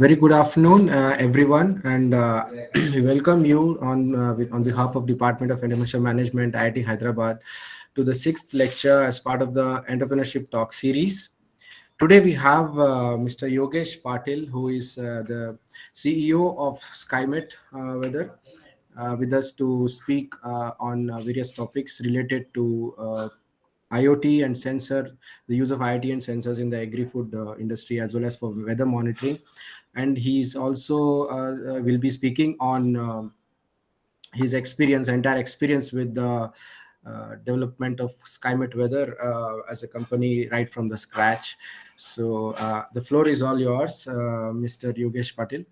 Very good afternoon, everyone, and we welcome you on behalf of Department of Entrepreneurship Management, IIT Hyderabad, to the sixth lecture as part of the Entrepreneurship Talk series. Today we have Mr. Yogesh Patil, who is the CEO of Skymet Weather, with us to speak on various topics related to IoT and sensor, the use of IoT and sensors in the agri-food industry as well as for weather monitoring. And he's also will be speaking on his experience, entire experience with the development of Skymet Weather as a company right from the scratch. So the floor is all yours, Mr. Yogesh Patil.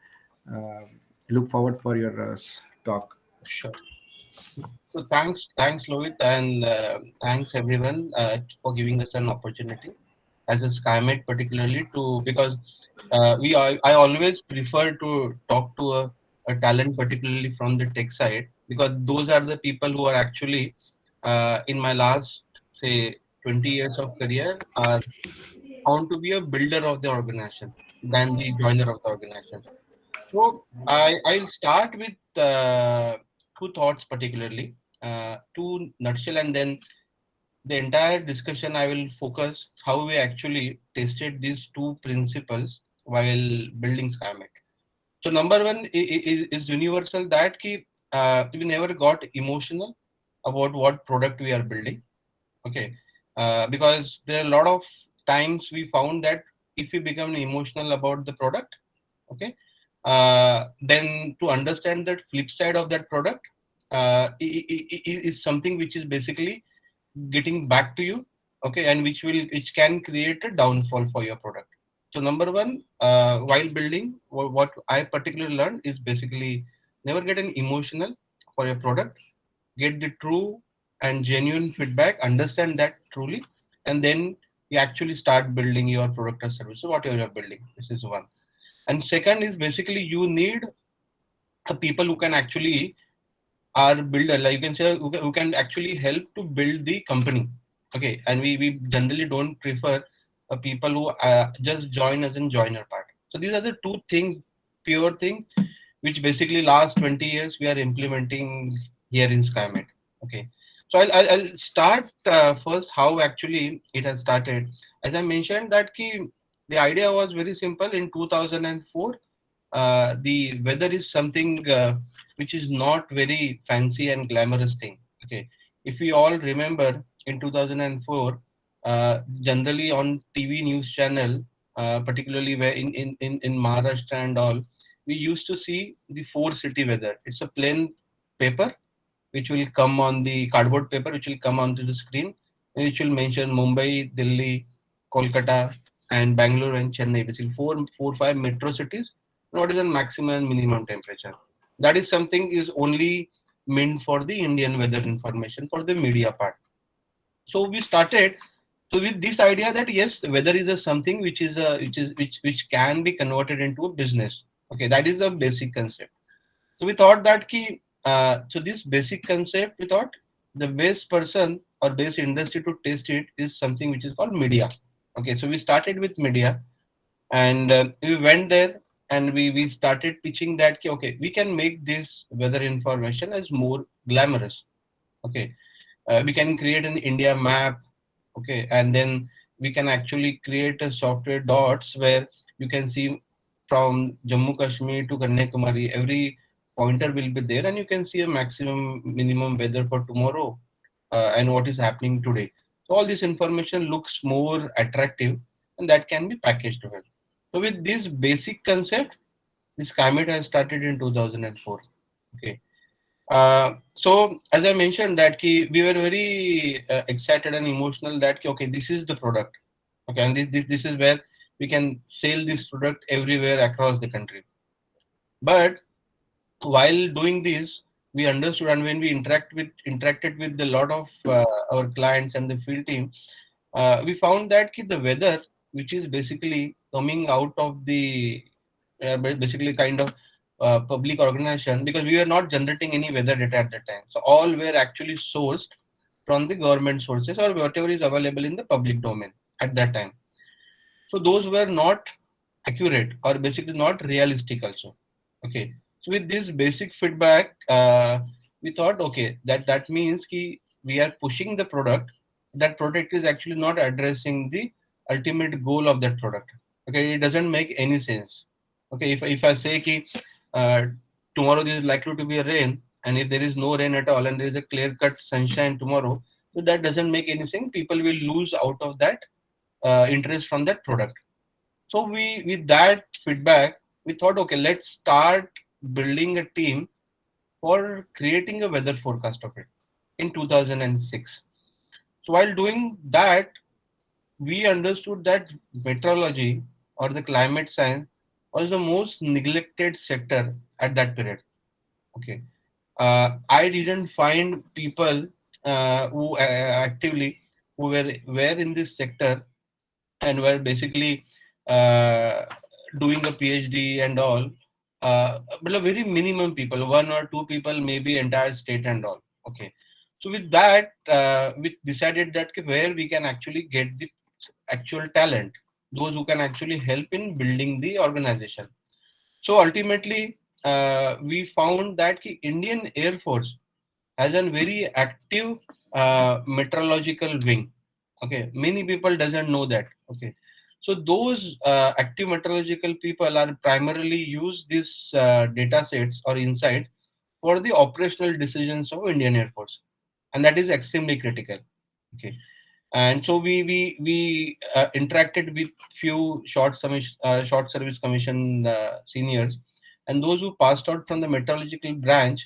Uh, look forward for your talk. Sure. So thanks, Lohit, and thanks everyone for giving us an opportunity as a Skymet, particularly to because I always prefer to talk to a talent, particularly from the tech side, because those are the people who are actually in my last say 20 years of career are found to be a builder of the organization than the joiner of the organization. So I'll start with two thoughts particularly, two nutshell, and then the entire discussion I will focus how we actually tested these two principles while building Skymet. So number one is universal that we never got emotional about what product we are building. Okay, because there are a lot of times we found that if we become emotional about the product, okay, then to understand that flip side of that product is something which is basically getting back to you, okay, and which can create a downfall for your product. So number one, while building, what I particularly learned is basically never get an emotional for your product, get the true and genuine feedback, understand that truly, and then you actually start building your product or service. So whatever you're building, this is one. And second is basically you need a people who can actually are builder, like you can say who can actually help to build the company. Okay, and we generally don't prefer people who just join as in joiner part. So these are the two things, pure thing, which basically last 20 years we are implementing here in Skymet. Okay, so I'll start first how actually it has started. As I mentioned that the idea was very simple in 2004. The weather is something which is not very fancy and glamorous thing. Okay, if we all remember in 2004, generally on TV news channel, particularly where in Maharashtra and all, we used to see the four city weather. It's a plain paper which will come on the cardboard paper, which will come onto the screen, and which will mention Mumbai, Delhi, Kolkata, and Bangalore and Chennai. Basically, five metro cities. What is the maximum and minimum temperature? That is something is only meant for the Indian weather information for the media part. So we started so with this idea that yes, the weather is a something which is a which can be converted into a business. Okay, that is the basic concept. So we thought that so this basic concept, we thought the best person or best industry to test it is something which is called media. Okay, so we started with media, and we went there and we started pitching that okay, we can make this weather information as more glamorous. Okay, we can create an India map. Okay, and then we can actually create a software dots where you can see from Jammu Kashmir to Kanyakumari, every pointer will be there, and you can see a maximum minimum weather for tomorrow and what is happening today. So all this information looks more attractive, and that can be packaged well. So with this basic concept, this Skymet has started in 2004. Okay. So as I mentioned that we were very excited and emotional that okay, this is the product. Okay, and this is where we can sell this product everywhere across the country. But while doing this, we understood, and when we interacted with a lot of our clients and the field team, we found that the weather, which is basically coming out of the basically kind of public organization, because we were not generating any weather data at that time. So all were actually sourced from the government sources or whatever is available in the public domain at that time. So those were not accurate or basically not realistic also. Okay. So with this basic feedback, we thought, okay, that means we are pushing the product. That product is actually not addressing the ultimate goal of that product. Okay, it doesn't make any sense. Okay, if I say uh, tomorrow there is likely to be a rain, and if there is no rain at all, and there is a clear cut sunshine tomorrow, so that doesn't make any sense. People will lose out of that interest from that product. So with that feedback, we thought, okay, let's start building a team for creating a weather forecast of it in 2006. So while doing that, we understood that meteorology or the climate science was the most neglected sector at that period. Okay, I didn't find people who actively who were in this sector and were basically uh, doing a PhD and all. But a very minimum people, one or two people, maybe entire state and all. Okay, so with that, we decided that where we can actually get the actual talent, those who can actually help in building the organization. So ultimately, we found that Indian Air Force has a very active meteorological wing. Okay, many people doesn't know that. Okay, so those active meteorological people are primarily use these data sets or insights for the operational decisions of Indian Air Force, and that is extremely critical. Okay, and so we interacted with few short service commission seniors, and those who passed out from the meteorological branch.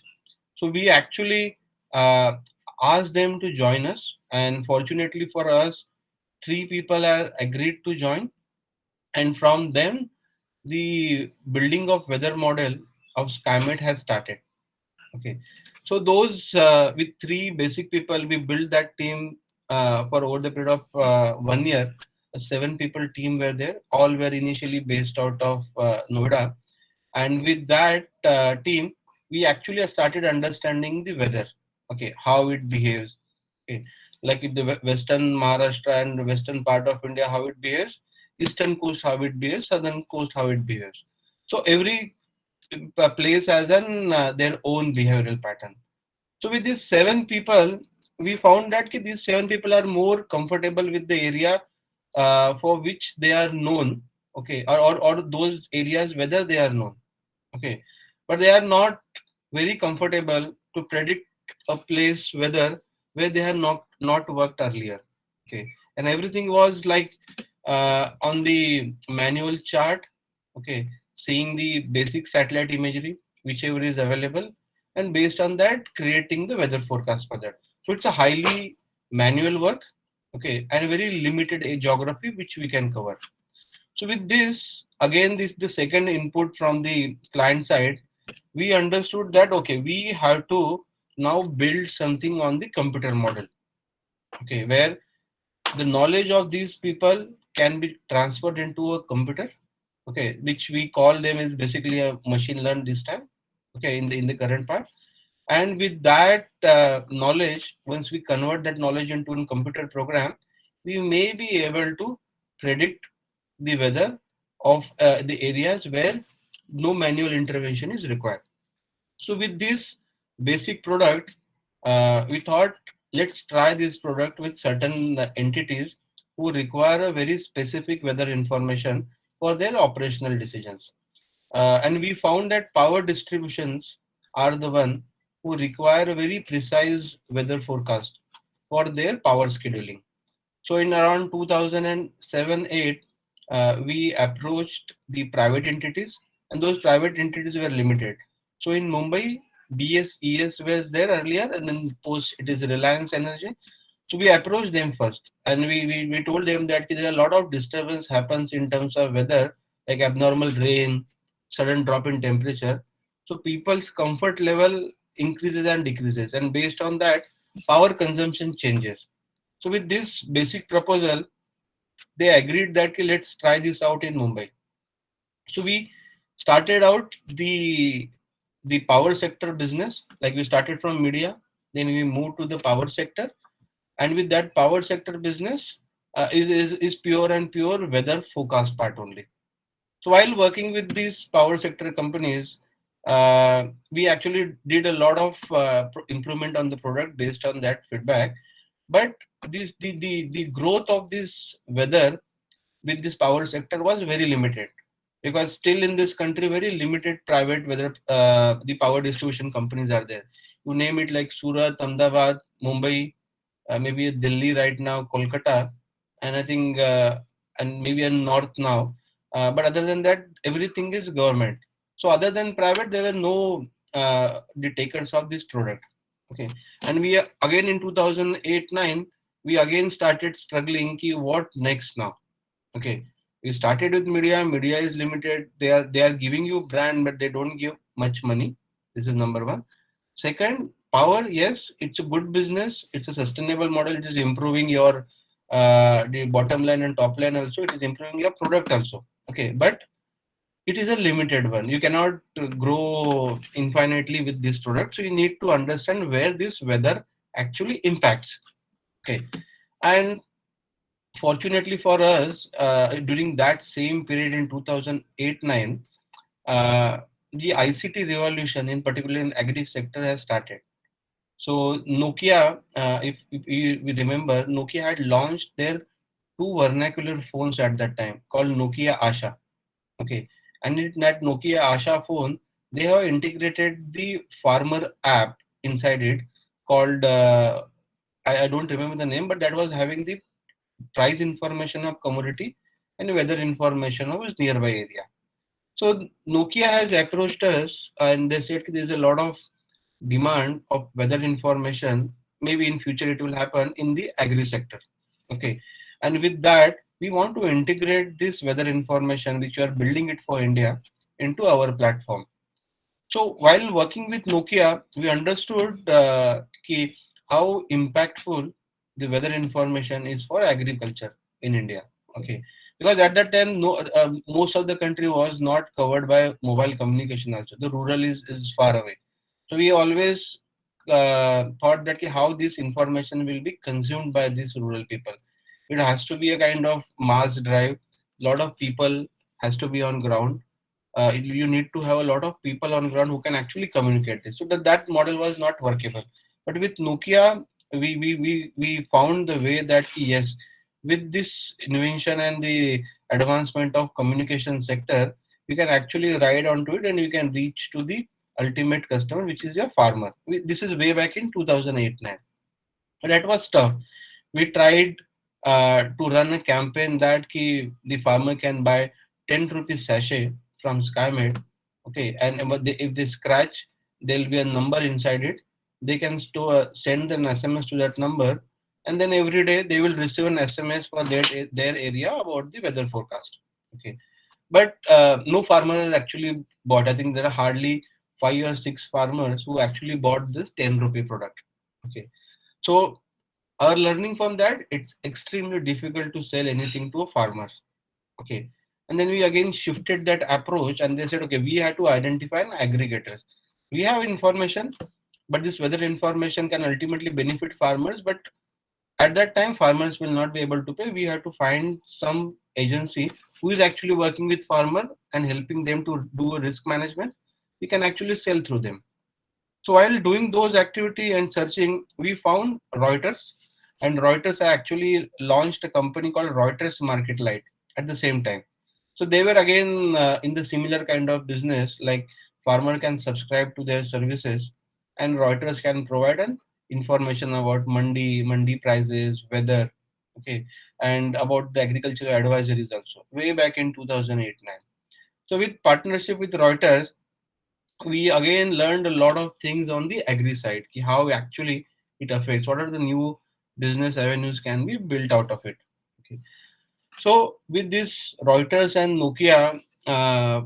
So we actually uh, asked them to join us, and fortunately for us, three people are agreed to join, and from them, the building of weather model of Skymet has started. Okay, so those with three basic people, we built that team for over the period of 1 year. A seven people team were there. All were initially based out of Noida, and with that team, we actually started understanding the weather. Okay, how it behaves. Okay, like in the western Maharashtra and western part of India, how it behaves. Eastern coast, how it behaves. Southern coast, how it behaves. So every place has their own behavioral pattern. So with these seven people, we found that these seven people are more comfortable with the area for which they are known. Okay, or those areas whether they are known. Okay, but they are not very comfortable to predict a place weather where they have not worked earlier. Okay, and everything was like on the manual chart. Okay, seeing the basic satellite imagery whichever is available, and based on that creating the weather forecast for that. So it's a highly manual work. Okay, and very limited geography which we can cover. So with this, again, this the second input from the client side, we understood that okay, we have to now build something on the computer model. Okay, where the knowledge of these people can be transferred into a computer. Okay, which we call them is basically a machine learn this time. Okay, in the current part, and with that knowledge, once we convert that knowledge into a computer program, we may be able to predict the weather of the areas where no manual intervention is required. So with this basic product, we thought let's try this product with certain entities who require a very specific weather information for their operational decisions. And we found that power distributions are the one who require a very precise weather forecast for their power scheduling. So in around 2007-8, we approached the private entities, and those private entities were limited. So in Mumbai, BSES was there earlier, and then post it is Reliance Energy. So we approached them first, and we told them that there are a lot of disturbance happens in terms of weather, like abnormal rain, sudden drop in temperature. So people's comfort level increases and decreases, and based on that, power consumption changes. So with this basic proposal, they agreed that "Okay, let's try this out in Mumbai." So we started out the power sector business. Like we started from media, then we moved to the power sector, and with that power sector business is pure and pure weather forecast part only. So while working with these power sector companies, we actually did a lot of improvement on the product based on that feedback. But the growth of this weather with this power sector was very limited, because still in this country very limited private weather the power distribution companies are there. You name it, like Surat, Ahmedabad, Mumbai, maybe Delhi right now, Kolkata, and I think and maybe in North now. But other than that, everything is government. So other than private, there were no the takers of this product. Okay, and we again in 2008-9 we again started struggling. Ki what next now? Okay, we started with media. Media is limited. They are giving you brand, but they don't give much money. This is number one. Second, power. Yes, it's a good business. It's a sustainable model. It is improving your the bottom line and top line also. It is improving your product also. Okay, but it is a limited one. You cannot grow infinitely with this product. So you need to understand where this weather actually impacts. Okay, and fortunately for us, during that same period in 2008-9, uh, the ICT revolution, in particular in agri sector, has started. So Nokia, if we remember, Nokia had launched their two vernacular phones at that time called Nokia Asha. Okay, and in that Nokia Asha phone, they have integrated the farmer app inside it called I don't remember the name, but that was having the price information of commodity and weather information of its nearby area. So Nokia has approached us and they said there's a lot of demand of weather information. Maybe in future it will happen in the agri sector. Okay, and with that we want to integrate this weather information which we are building it for India into our platform. So while working with Nokia, we understood how impactful the weather information is for agriculture in India. Okay, because at that time, no, most of the country was not covered by mobile communication. Also, the rural is far away. So we always thought that how this information will be consumed by these rural people. It has to be a kind of mass drive. Lot of people has to be on ground. You need to have a lot of people on ground who can actually communicate this. So that model was not workable. But with Nokia, we found the way that yes, with this invention and the advancement of communication sector, you can actually ride onto it and you can reach to the ultimate customer, which is your farmer. This is way back in 2008-9. That was tough. We tried to run a campaign that the farmer can buy 10 rupees sachet from Skymet. Okay, and if they scratch, there'll be a number inside it. They can send an SMS to that number, and then every day they will receive an SMS for their area about the weather forecast. Okay, but no farmer has actually bought. I think there are hardly 5 or 6 farmers who actually bought this 10 rupee product. Okay, so our learning from that, it's extremely difficult to sell anything to a farmer. Okay, and then we again shifted that approach and they said, okay, we have to identify an aggregators. We have information, but this weather information can ultimately benefit farmers, but at that time farmers will not be able to pay. We have to find some agency who is actually working with farmer and helping them to do a risk management. We can actually sell through them. So while doing those activity and searching, we found Reuters, and Reuters actually launched a company called Reuters Market Light at the same time. So they were again in the similar kind of business, like farmer can subscribe to their services, and Reuters can provide an information about mandi prices, weather, okay, and about the agricultural advisories also. Way back in 2008-9. So with partnership with Reuters, we again learned a lot of things on the agri side, how actually it affects, what are the new business avenues can be built out of it. Okay. So with this Reuters and Nokia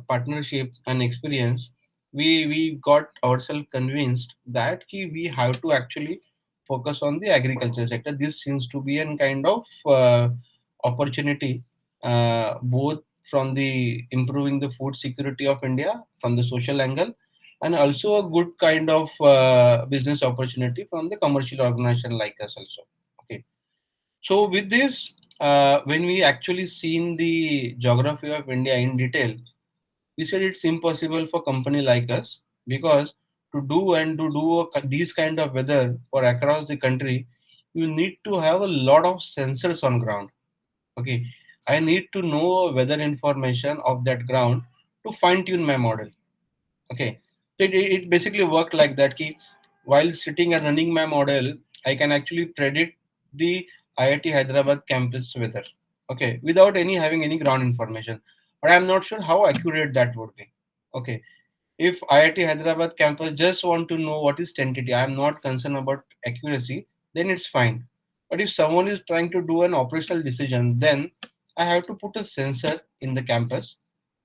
partnership and experience, we got ourselves convinced that we have to actually focus on the agriculture sector. This seems to be a kind of opportunity, both from the improving the food security of India from the social angle, and also a good kind of business opportunity from the commercial organization like us also. Okay. So with this, when we actually seen the geography of India in detail, we said it's impossible for company like us, because these kind of weather for across the country, you need to have a lot of sensors on ground. Okay, I need to know weather information of that ground to fine tune my model. Okay, so it basically worked like that. Ki, while sitting and running my model, I can actually predict the IIT Hyderabad campus weather. Okay, without any having any ground information, but I'm not sure how accurate that would be. Okay, if IIT Hyderabad campus just want to know what is tentative, I'm not concerned about accuracy, then it's fine. But if someone is trying to do an operational decision, then I have to put a sensor in the campus.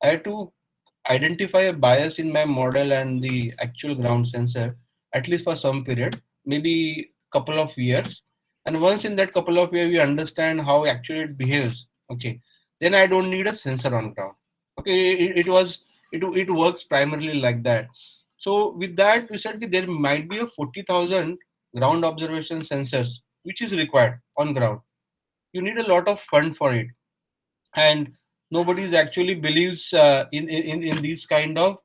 I have to identify a bias in my model and the actual ground sensor, at least for some period, maybe couple of years. And once in that couple of years we understand how actually it behaves, okay, then I don't need a sensor on ground. Okay, it works primarily like that. So with that, we said that there might be a 40,000 ground observation sensors which is required on ground. You need a lot of fund for it, and nobody actually believes in these kind of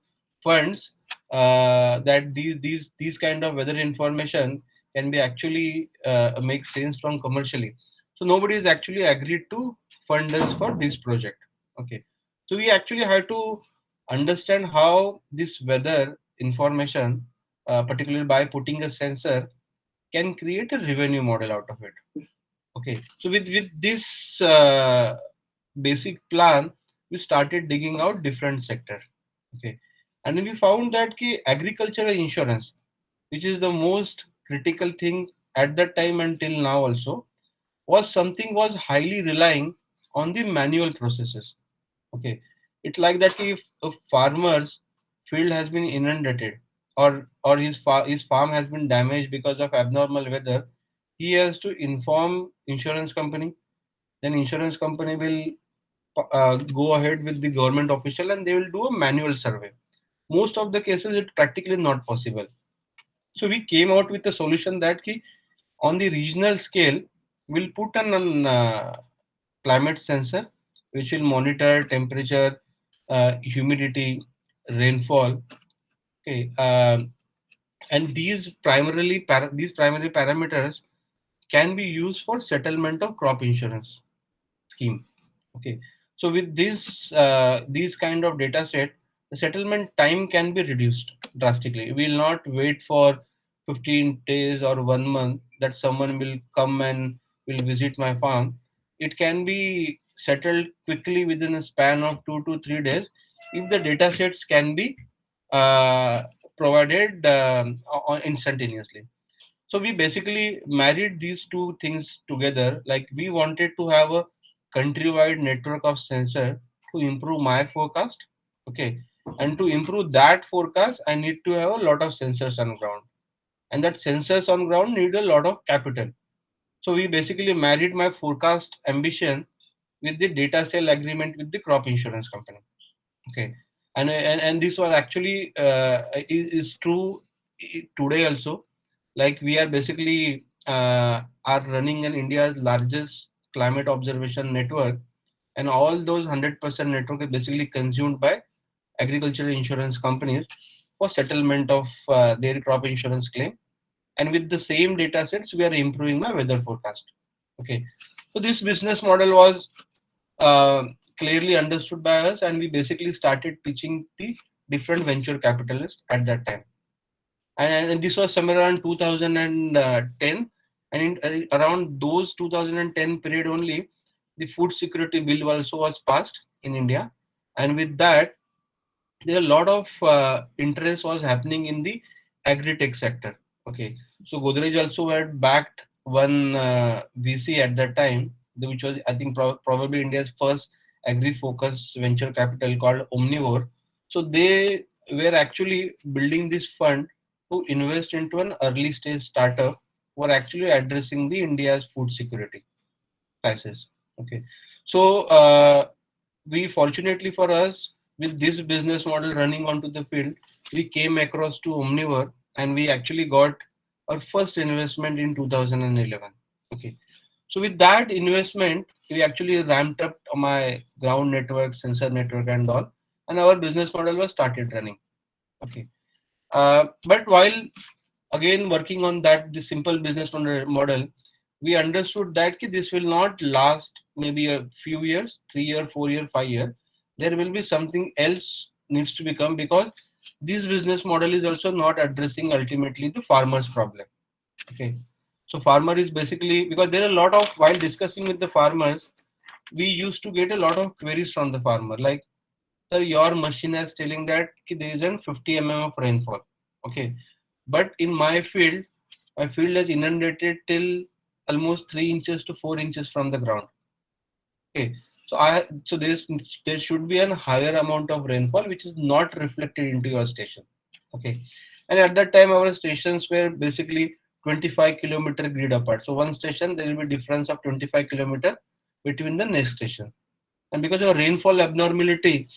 funds, that these kind of weather information can be actually make sense from commercially. So nobody is actually agreed to fund us for this project. Okay, so we actually have to understand how this weather information, particularly by putting a sensor, can create a revenue model out of it. Okay, so with this basic plan, we started digging out different sector. Okay, and we found that agricultural insurance, which is the most critical thing at that time until now also, was highly relying on the manual processes. Okay, it's like that if a farmer's field has been inundated, or his farm has been damaged because of abnormal weather, he has to inform insurance company. Then insurance company will go ahead with the government official and they will do a manual survey. Most of the cases it's practically not possible. So we came out with a solution that on the regional scale, we'll put an climate sensor which will monitor temperature, humidity, rainfall. Okay, and these primary parameters can be used for settlement of crop insurance scheme. Okay, so with these kind of data set, the settlement time can be reduced drastically. We will not wait for 15 days or 1 month that someone will come and will visit my farm. It can be settled quickly within a span of 2 to 3 days if the data sets can be uh, provided instantaneously. So we basically married these two things together. Like we wanted to have a countrywide network of sensor to improve my forecast. Okay. And to improve that forecast, I need to have a lot of sensors on ground. And that sensors on ground need a lot of capital. So we basically married my forecast ambition with the data sale agreement with the crop insurance company. Okay, and this was actually is true today also. Like we are basically are running an India's largest climate observation network, and all those 100% network is basically consumed by agricultural insurance companies for settlement of their crop insurance claim. And with the same data sets, we are improving my weather forecast. Okay, so this business model was uh, clearly understood by us, and we basically started pitching the different venture capitalists at that time. And this was somewhere around 2010, and around those 2010 period only, the food security bill also was passed in India, and with that, there a lot of interest was happening in the agri-tech sector. Okay, so Godrej also had backed one VC at that time, which was I think probably India's first agri-focused venture capital called Omnivore. So they were actually building this fund to invest into an early stage startup who are actually addressing the India's food security crisis. Okay, so we fortunately for us, with this business model running onto the field, we came across to Omnivore and we actually got our first investment in 2011. Okay, So with that investment, we actually ramped up my ground network, sensor network, and all, and our business model was started running. Okay, but while again working on that, the simple business model, we understood that this will not last maybe a few years, 3 year, 4 year, 5 year. There will be something else needs to become, because this business model is also not addressing ultimately the farmer's problem. Okay, so farmer is basically, because there are a lot of, while discussing with the farmers, we used to get a lot of queries from the farmer like, sir, your machine is telling that there is an 50 of rainfall. Okay, but in my field is inundated till almost 3 inches to 4 inches from the ground. Okay, so there should be a higher amount of rainfall which is not reflected into your station. Okay, and at that time our stations were basically 25-kilometer grid apart. So one station there will be difference of 25 kilometer between the next station, and because of rainfall abnormality,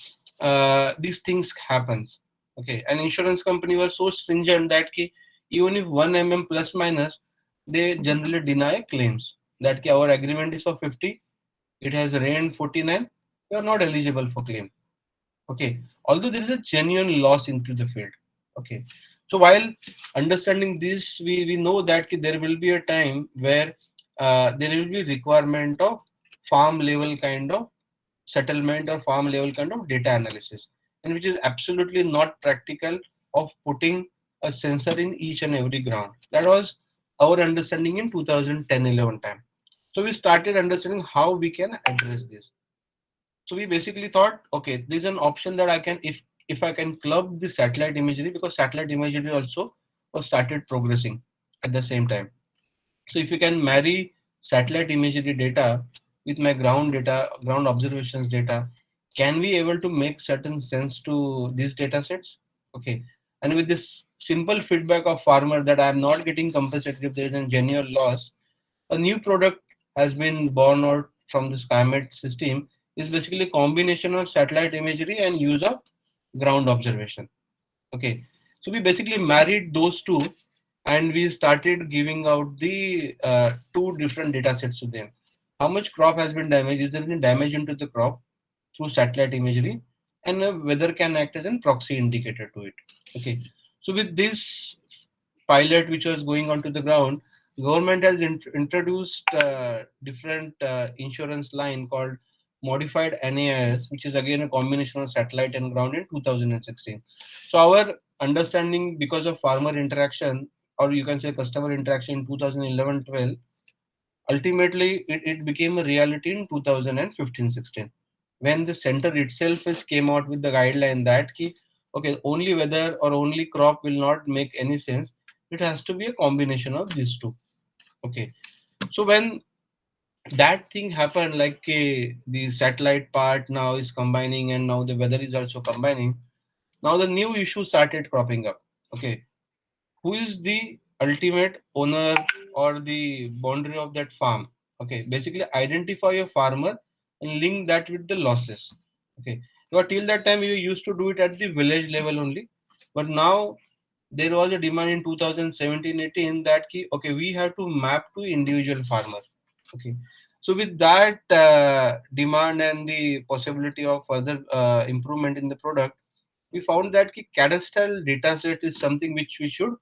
these things happens. Okay, and insurance company was so stringent that even if 1 plus minus, they generally deny claims that our agreement is for 50, it has rained 49, you are not eligible for claim. Okay, although there is a genuine loss into the field. Okay, so while understanding this, we know that there will be a time where there will be requirement of farm level kind of settlement or farm level kind of data analysis, and which is absolutely not practical of putting a sensor in each and every ground. That was our understanding in 2010-11 time. So we started understanding how we can address this. So we basically thought, okay, there's an option that I can, if I can club the satellite imagery, because satellite imagery also was started progressing at the same time. So if you can marry satellite imagery data with my ground data, ground observations data, can we able to make certain sense to these data sets? Okay. And with this simple feedback of farmer that I am not getting compensated if there is a genuine loss, a new product has been born out from the Skymet system, is basically a combination of satellite imagery and use of ground observation. Okay, so we basically married those two, and we started giving out the two different data sets to them. How much crop has been damaged? Is there any damage into the crop through satellite imagery? And weather can act as a proxy indicator to it. Okay, so with this pilot which was going onto the ground, government has introduced different insurance line called modified NAIS, which is again a combination of satellite and ground in 2016. So our understanding, because of farmer interaction, or you can say customer interaction in 2011-12, ultimately it became a reality in 2015-16, when the center itself has came out with the guideline that okay, only weather or only crop will not make any sense. It has to be a combination of these two. Okay, so when that thing happened, like the satellite part now is combining and now the weather is also combining, now the new issue started cropping up. Okay, who is the ultimate owner or the boundary of that farm? Okay, basically identify a farmer and link that with the losses. Okay, but till that time we used to do it at the village level only, but now there was a demand in 2017-18 that okay, we have to map to individual farmer. Okay, so with that demand and the possibility of further improvement in the product, we found that cadastral data set is something which we should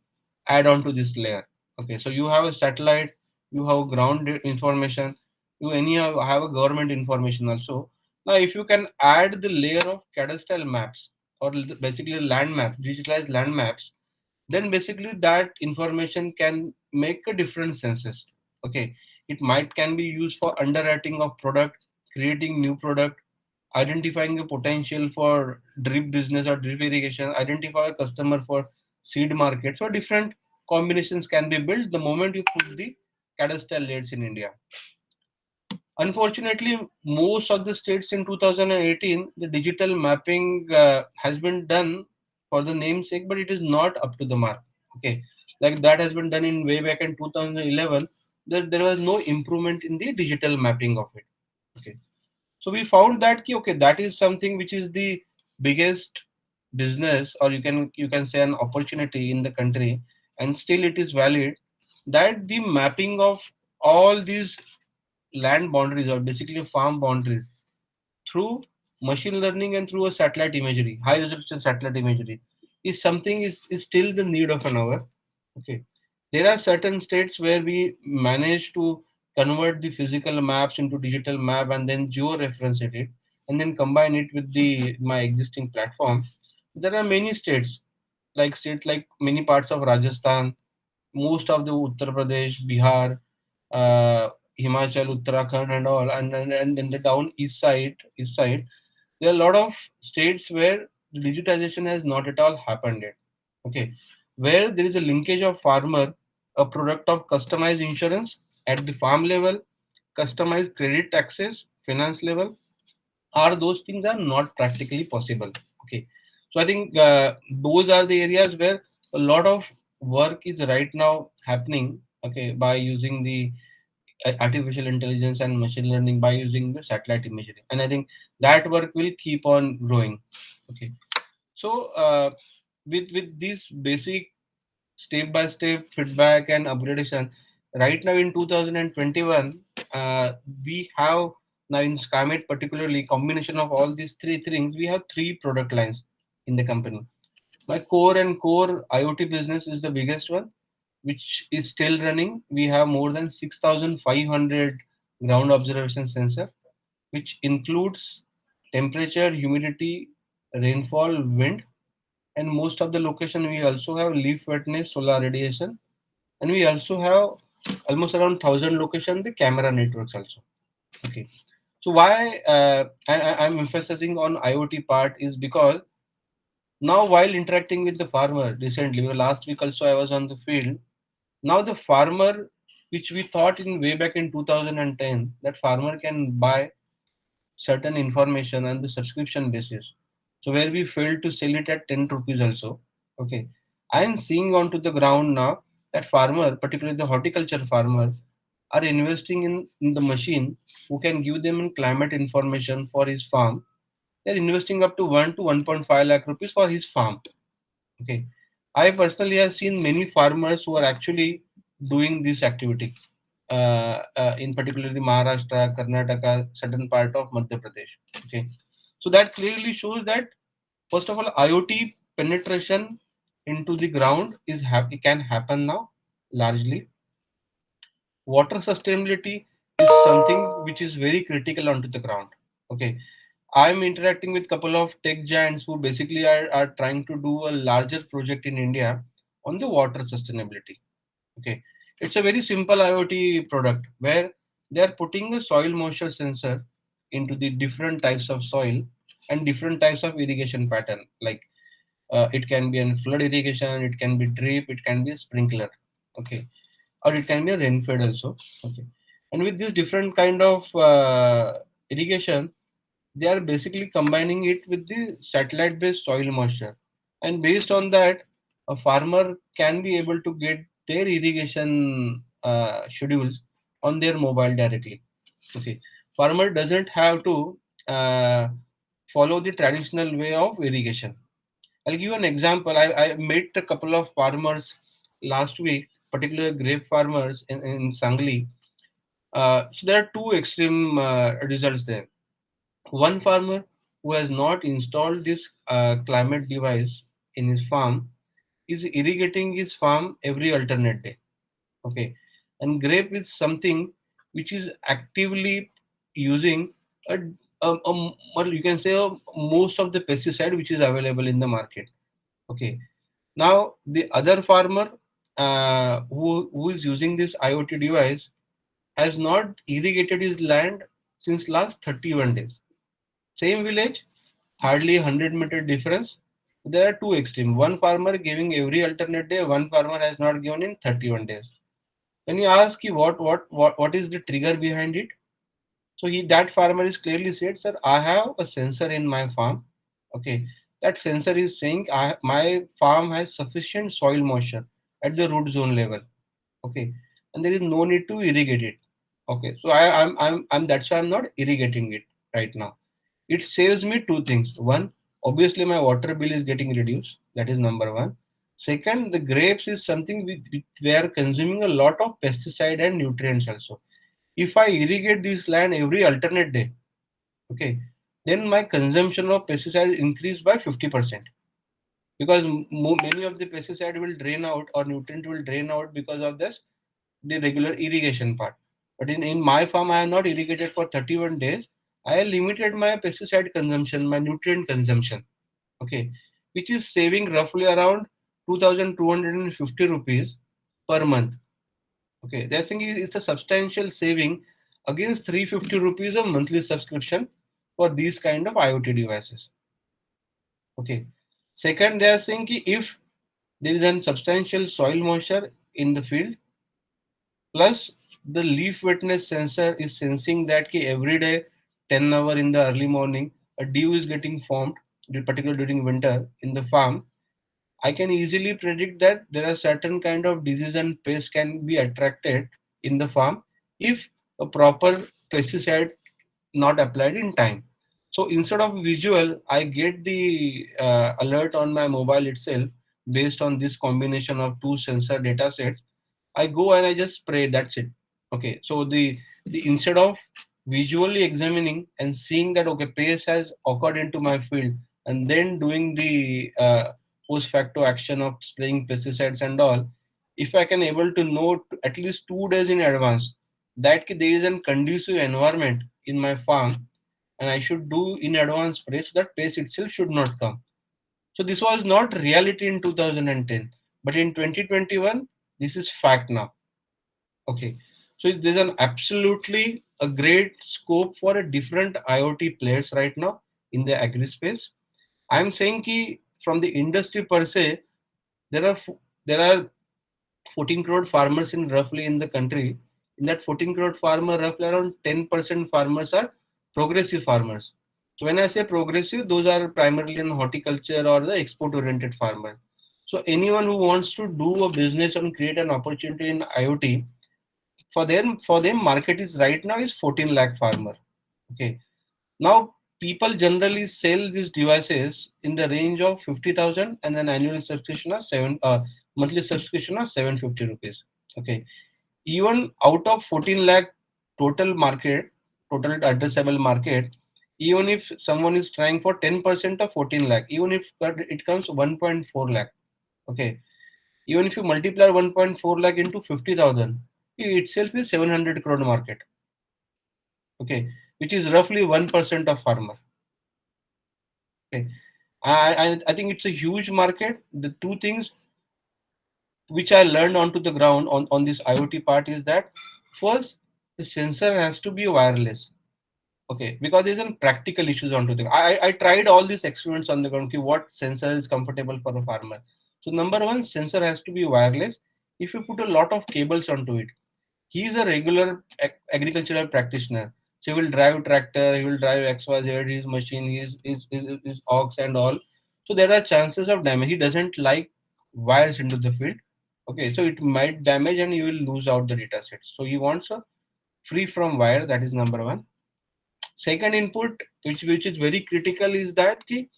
add on to this layer. Okay, so you have a satellite, you have ground information, you have a government information also. Now, if you can add the layer of cadastral maps, or basically land maps, digitalized land maps, then basically that information can make a different senses. Okay, it might can be used for underwriting of product, creating new product, identifying a potential for drip business or drip irrigation, identify a customer for seed market. So different combinations can be built the moment you put the cadastral layers in India. Unfortunately, most of the states in 2018, the digital mapping has been done for the namesake, but it is not up to the mark. Okay, like that has been done in way back in 2011. There was no improvement in the digital mapping of it. Okay, so we found that okay, that is something which is the biggest business, or you can say an opportunity in the country, and still it is valid, that the mapping of all these land boundaries or basically farm boundaries through machine learning and through a satellite imagery, high resolution satellite imagery, is something is still the need of an hour. Okay. There are certain states where we manage to convert the physical maps into digital map and then geo-reference it and then combine it with the my existing platform. There are many states like many parts of Rajasthan, most of the Uttar Pradesh, Bihar, uh, Himachal, Uttarakhand, and all, and in the down east side, there are a lot of states where digitization has not at all happened yet. Okay, where there is a linkage of farmer, a product of customized insurance at the farm level, customized credit access, finance level, are those things are not practically possible. Okay, so I think those are the areas where a lot of work is right now happening. Okay, by using the artificial intelligence and machine learning, by using the satellite imagery, and I think that work will keep on growing. Okay, so with this basic step by step feedback and upgradation, right now in 2021, we have now in Skymet particularly combination of all these three things. We have three product lines in the company. My core IoT business is the biggest one, which is still running. We have more than 6,500 ground observation sensor, which includes temperature, humidity, rainfall, wind, and most of the location we also have leaf wetness, solar radiation, and we also have almost around 1,000 location the camera networks also. Okay, so why I'm emphasizing on IoT part is because now while interacting with the farmer recently, last week also I was on the field. Now the farmer, which we thought in way back in 2010 that farmer can buy certain information on the subscription basis. So where we failed to sell it at 10 rupees also. Okay. I am seeing onto the ground now that farmer, particularly the horticulture farmer, are investing in the machine who can give them climate information for his farm. They're investing up to 1 to 1.5 lakh rupees for his farm. Okay. I personally have seen many farmers who are actually doing this activity, in particularly Maharashtra, Karnataka, certain part of Madhya Pradesh. Okay, so that clearly shows that first of all, IoT penetration into the ground is it can happen now largely. Water sustainability is something which is very critical onto the ground. Okay, I'm interacting with couple of tech giants who basically are trying to do a larger project in India on the water sustainability. Okay, it's a very simple IoT product where they are putting a soil moisture sensor into the different types of soil and different types of irrigation pattern. Like it can be a flood irrigation, it can be drip, it can be a sprinkler. Okay, or it can be a rainfed also. Okay, and with this different kind of irrigation, they are basically combining it with the satellite based soil moisture, and based on that a farmer can be able to get their irrigation schedules on their mobile directly. Okay, farmer doesn't have to uh, follow the traditional way of irrigation. I'll give you an example. I met a couple of farmers last week, particularly grape farmers in Sangli. So there are two extreme results there. One farmer who has not installed this climate device in his farm is irrigating his farm every alternate day. Okay, and grape is something which is actively using or you can say most of the pesticide which is available in the market. Okay, now the other farmer who is using this IoT device has not irrigated his land since last 31 days. Same village, hardly 100-meter difference. There are two extremes. One farmer giving every alternate day, one farmer has not given in 31 days. When you ask you what is the trigger behind it, so that farmer is clearly said, sir, I have a sensor in my farm. Okay, that sensor is saying my farm has sufficient soil moisture at the root zone level. Okay, and there is no need to irrigate it. Okay, so I'm that's why I'm not irrigating it right now. It saves me two things. One, obviously my water bill is getting reduced. That is number one. Second, the grapes is something they are consuming a lot of pesticide and nutrients also. If I irrigate this land every alternate day, okay, then my consumption of pesticide increase by 50%, because many of the pesticide will drain out or nutrient will drain out because of this the regular irrigation part. But in my farm, I have not irrigated for 31 days. I have limited my pesticide consumption, my nutrient consumption, okay, which is saving roughly around 2,250 rupees per month. Okay, that thing is it's a substantial saving against 350 rupees of monthly subscription for these kind of IoT devices. Okay. Second, they are saying ki if there is a substantial soil moisture in the field, plus the leaf wetness sensor is sensing that ki every day 10 hour in the early morning a dew is getting formed, particularly during winter in the farm. I can easily predict that there are certain kind of disease and pests can be attracted in the farm if a proper pesticide not applied in time. So instead of visual, I get the alert on my mobile itself based on this combination of two sensor data sets. I go and I just spray. That's it. Okay. So the instead of visually examining and seeing that okay pest has occurred into my field and then doing the post facto action of spraying pesticides and all, if I can able to know at least 2 days in advance that there is a conducive environment in my farm and I should do in advance spray so that pest itself should not come. So this was not reality in 2010, but in 2021 this is fact now. Okay, so there's an absolutely a great scope for a different IoT players right now in the agri space. I'm saying ki from the industry per se, there are 14 crore farmers in roughly in the country. In that 14 crore farmer, roughly around 10% farmers are progressive farmers. So when I say progressive, those are primarily in horticulture or the export oriented farmer. So anyone who wants to do a business and create an opportunity in IoT, for them market is right now is 14 lakh farmer. Okay. Now people generally sell these devices in the range of 50,000 and then annual subscription of monthly subscription of 750 rupees. Okay. Even out of 14 lakh total market, total addressable market, even if someone is trying for 10% of 14 lakh, even if it comes 1.4 lakh. Okay. Even if you multiply 1.4 lakh into 50,000, it itself is 700 crore market. Okay, which is roughly 1% of farmer. Okay, I think it's a huge market. The two things which I learned onto the ground on this IoT part is that first the sensor has to be wireless. Okay, because there's some practical issues onto the. I tried all these experiments on the ground. Okay, what sensor is comfortable for a farmer? So number one, sensor has to be wireless. If you put a lot of cables onto it, he's a regular agricultural practitioner. So he will drive tractor, he will drive XYZ, his machine, his ox and all. So there are chances of damage. He doesn't like wires into the field. Okay, so it might damage and you will lose out the data set. So he wants a free from wire. That is number one. Second input, which is very critical, is that ki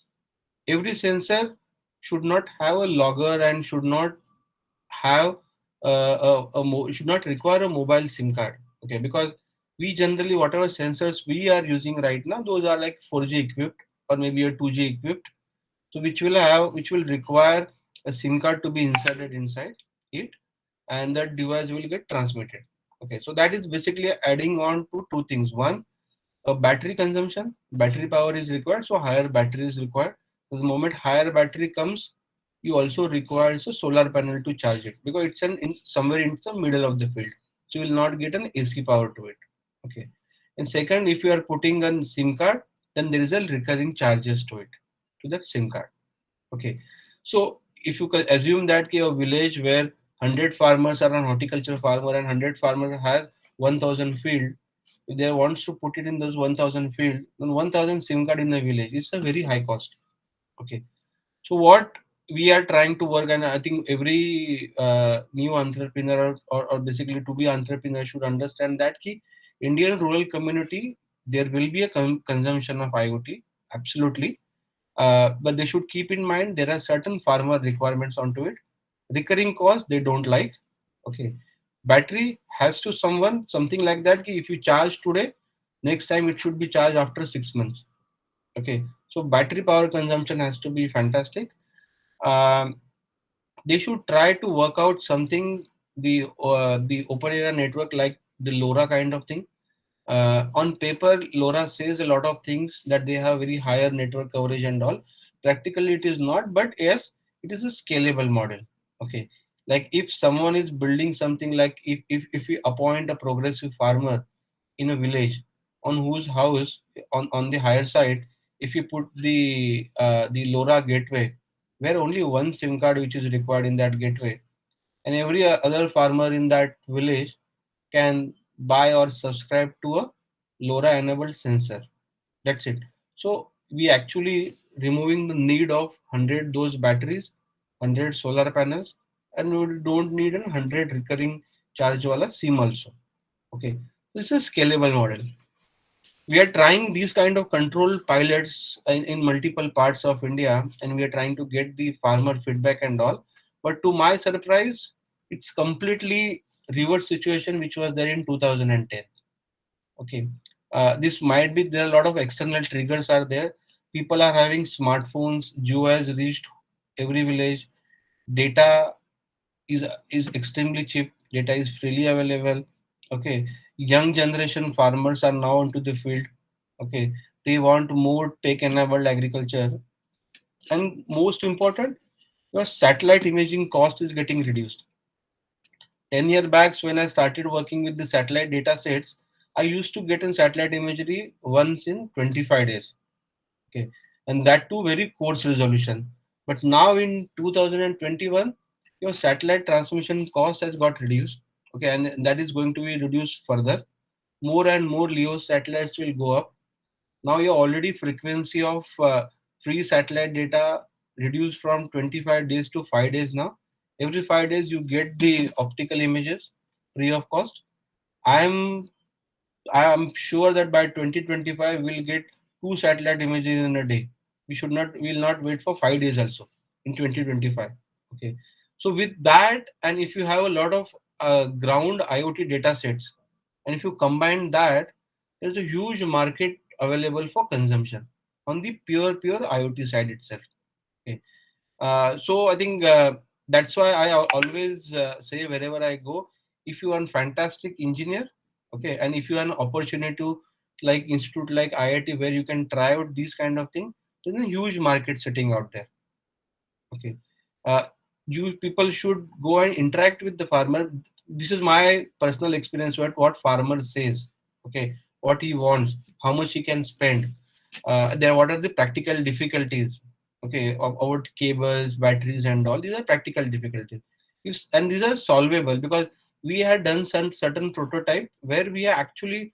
every sensor should not have a logger and should not have should not require a mobile SIM card. Okay, because we generally whatever sensors we are using right now, those are like 4G equipped or maybe a 2G equipped. So which will require a SIM card to be inserted inside it, and that device will get transmitted. Okay, so that is basically adding on to two things. One, a battery consumption, battery power is required, so higher battery is required. So the moment higher battery comes, you also require a solar panel to charge it because it's somewhere in the middle of the field, so you will not get an AC power to it. Okay, and second, if you are putting a SIM card, then there is a recurring charges to it, to that SIM card. Okay, so if you can assume that a village where 100 farmers are an horticulture farmer and 100 farmer has 1,000 field, if they wants to put it in those 1,000 field, then 1,000 SIM card in the village is a very high cost. Okay, so what we are trying to work, and I think every new entrepreneur or basically to be entrepreneur should understand that key Indian rural community there will be a consumption of IoT, absolutely, but they should keep in mind there are certain farmer requirements onto it. Recurring costs they don't like. Okay, battery has to someone something like that ki if you charge today, next time it should be charged after 6 months. Okay, so battery power consumption has to be fantastic. um, they should try to work out something, the open area network like the LoRa kind of thing. On paper, LoRa says a lot of things that they have very higher network coverage and all. Practically, it is not, but yes, it is a scalable model. Okay, like if someone is building something like if we appoint a progressive farmer in a village on whose house on the higher side, if you put the LoRa gateway, where only one SIM card which is required in that gateway, and every other farmer in that village can buy or subscribe to a LoRa enabled sensor. That's it. So we actually removing the need of 100 those batteries, 100 solar panels, and we don't need a 100 recurring charge wala SIM also. Okay, this is a scalable model. We are trying these kind of control pilots in multiple parts of India, and we are trying to get the farmer feedback and all. But to my surprise, it's completely reverse situation which was there in 2010. Okay, this might be there. A lot of external triggers are there. People are having smartphones. Jio has reached every village. Data is extremely cheap. Data is freely available. Okay, young generation farmers are now into the field. Okay, they want more tech-enabled agriculture, and most important, your satellite imaging cost is getting reduced. 10 year backs when I started working with the satellite data sets, I used to get in satellite imagery once in 25 days. Okay, and that too very coarse resolution. But now in 2021, your satellite transmission cost has got reduced. Okay, and that is going to be reduced further. More and more LEO satellites will go up. Now your already frequency of free satellite data reduced from 25 days to 5 days now. Every 5 days you get the optical images free of cost. I'm I'm sure that by 2025 we'll get two satellite images in a day. We'll not wait for 5 days also in 2025. Okay. So with that, and if you have a lot of ground IoT data sets, and if you combine that, there's a huge market available for consumption on the pure IoT side itself. Okay. So I think that's why I always say wherever I go, if you are a fantastic engineer, okay, and if you have an opportunity to like institute like IIT where you can try out these kind of thing, there's a huge market sitting out there. Okay, uh, you people should go and interact with the farmer. This is my personal experience. What farmer says, okay, what he wants, how much he can spend. There, what are the practical difficulties? Okay, about cables, batteries, and all. These are practical difficulties. And these are solvable because we had done some certain prototype where we are actually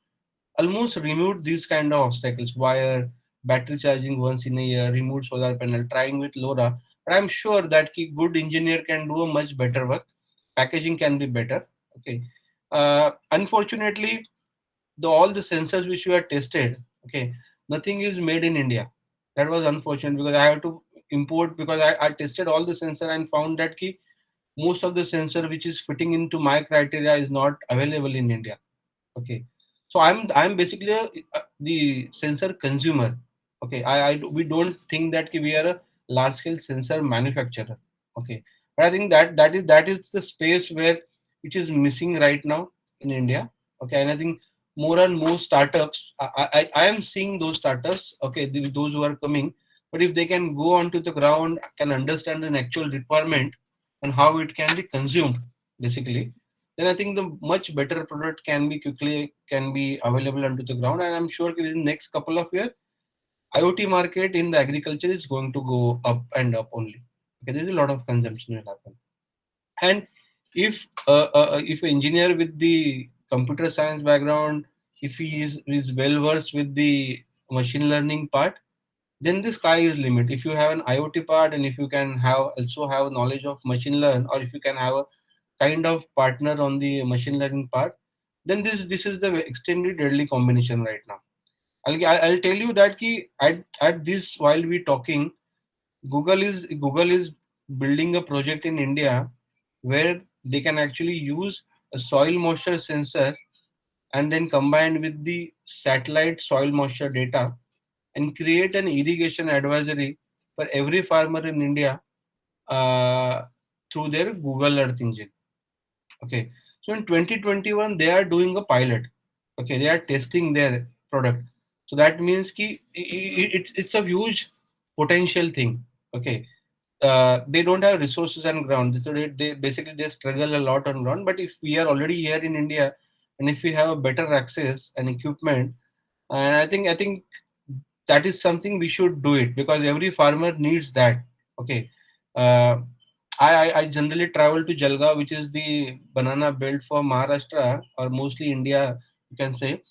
almost removed these kind of obstacles, wire, battery charging once in a year, removed solar panel, trying with LoRa. But I'm sure that good engineer can do a much better work. Packaging can be better. Okay, unfortunately, all the sensors which we had tested, okay, nothing is made in India. That was unfortunate because I have to import, because I tested all the sensor and found that most of the sensor which is fitting into my criteria is not available in India. Okay, so I'm basically the sensor consumer. Okay, we don't think that we are a large scale sensor manufacturer. Okay, but I think that is the space where it is missing right now in India. Okay, and I think more and more startups, I am seeing those startups. Okay, those who are coming, but if they can go onto the ground, can understand an actual requirement and how it can be consumed, basically, then I think the much better product can be available onto the ground. And I'm sure within the next couple of years, IoT market in the agriculture is going to go up and up only. Okay, there's a lot of consumption will happen. And if an engineer with the computer science background, if he is well versed with the machine learning part, then the sky is limit. If you have an IoT part, and if you can have knowledge of machine learn, or if you can have a kind of partner on the machine learning part, then this is the extremely deadly combination right now. I'll tell you that at this while we talking, Google is building a project in India where they can actually use a soil moisture sensor, and then combined with the satellite soil moisture data, and create an irrigation advisory for every farmer in India uh, through their Google Earth engine. Okay, so in 2021 they are doing a pilot. Okay, they are testing their product. So that means ki it's a huge potential thing. Okay, they don't have resources on ground, so they basically they struggle a lot on ground. But if we are already here in India, and if we have a better access and equipment, and I think that is something we should do it, because every farmer needs that. Okay, uh, I generally travel to Jalgaon, which is the banana belt for Maharashtra or mostly India, you can say.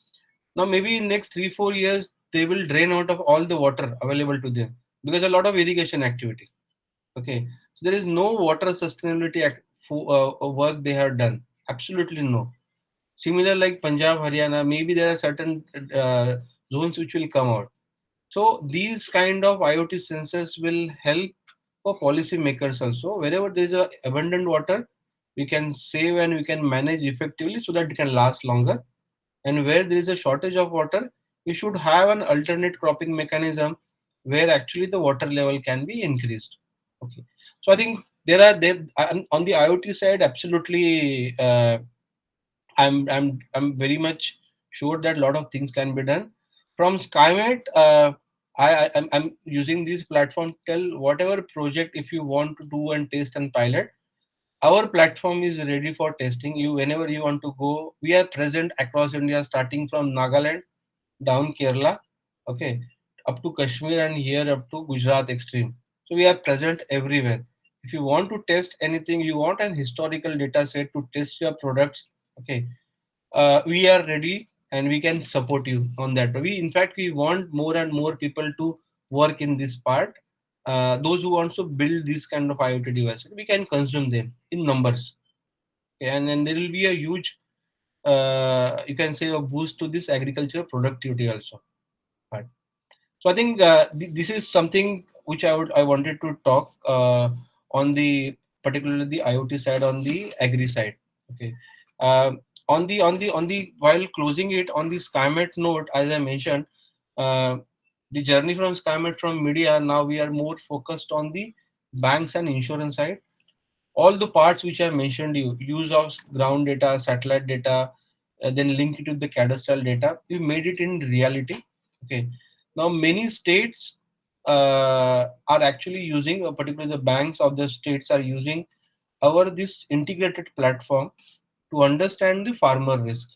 Now maybe in next 3 4 years they will drain out of all the water available to them because a lot of irrigation activity. Okay, so there is no water sustainability work they have done. Absolutely no. Similar like Punjab, Haryana, maybe there are certain zones which will come out. So these kind of IoT sensors will help for policy makers also. Wherever there is a abundant water, we can save and we can manage effectively so that it can last longer. And where there is a shortage of water, we should have an alternate cropping mechanism where actually the water level can be increased. Okay. So I think there on the IoT side, absolutely. I'm very much sure that a lot of things can be done from Skymet. I'm using this platform to tell whatever project if you want to do and test and pilot. Our platform is ready for testing. You whenever you want to go, we are present across India, starting from Nagaland down Kerala, okay, up to Kashmir and here up to Gujarat extreme. So we are present everywhere. If you want to test anything, you want an historical data set to test your products, okay, we are ready and we can support you on that. We in fact we want more and more people to work in this part. Those who want to build this kind of IoT devices, we can consume them in numbers. Okay, and then there will be a huge, you can say, a boost to this agriculture productivity also. Right. So I think this is something which I wanted to talk on the particularly the IoT side, on the agri side. Okay. On the while closing it on the Skymet note, as I mentioned, uh, the journey from Skymet from media, now we are more focused on the banks and insurance side. All the parts which I mentioned, you use of ground data, satellite data, then link it to the cadastral data, we made it in reality. Okay, now many states are actually using, particularly the banks of the states are using our this integrated platform to understand the farmer risk.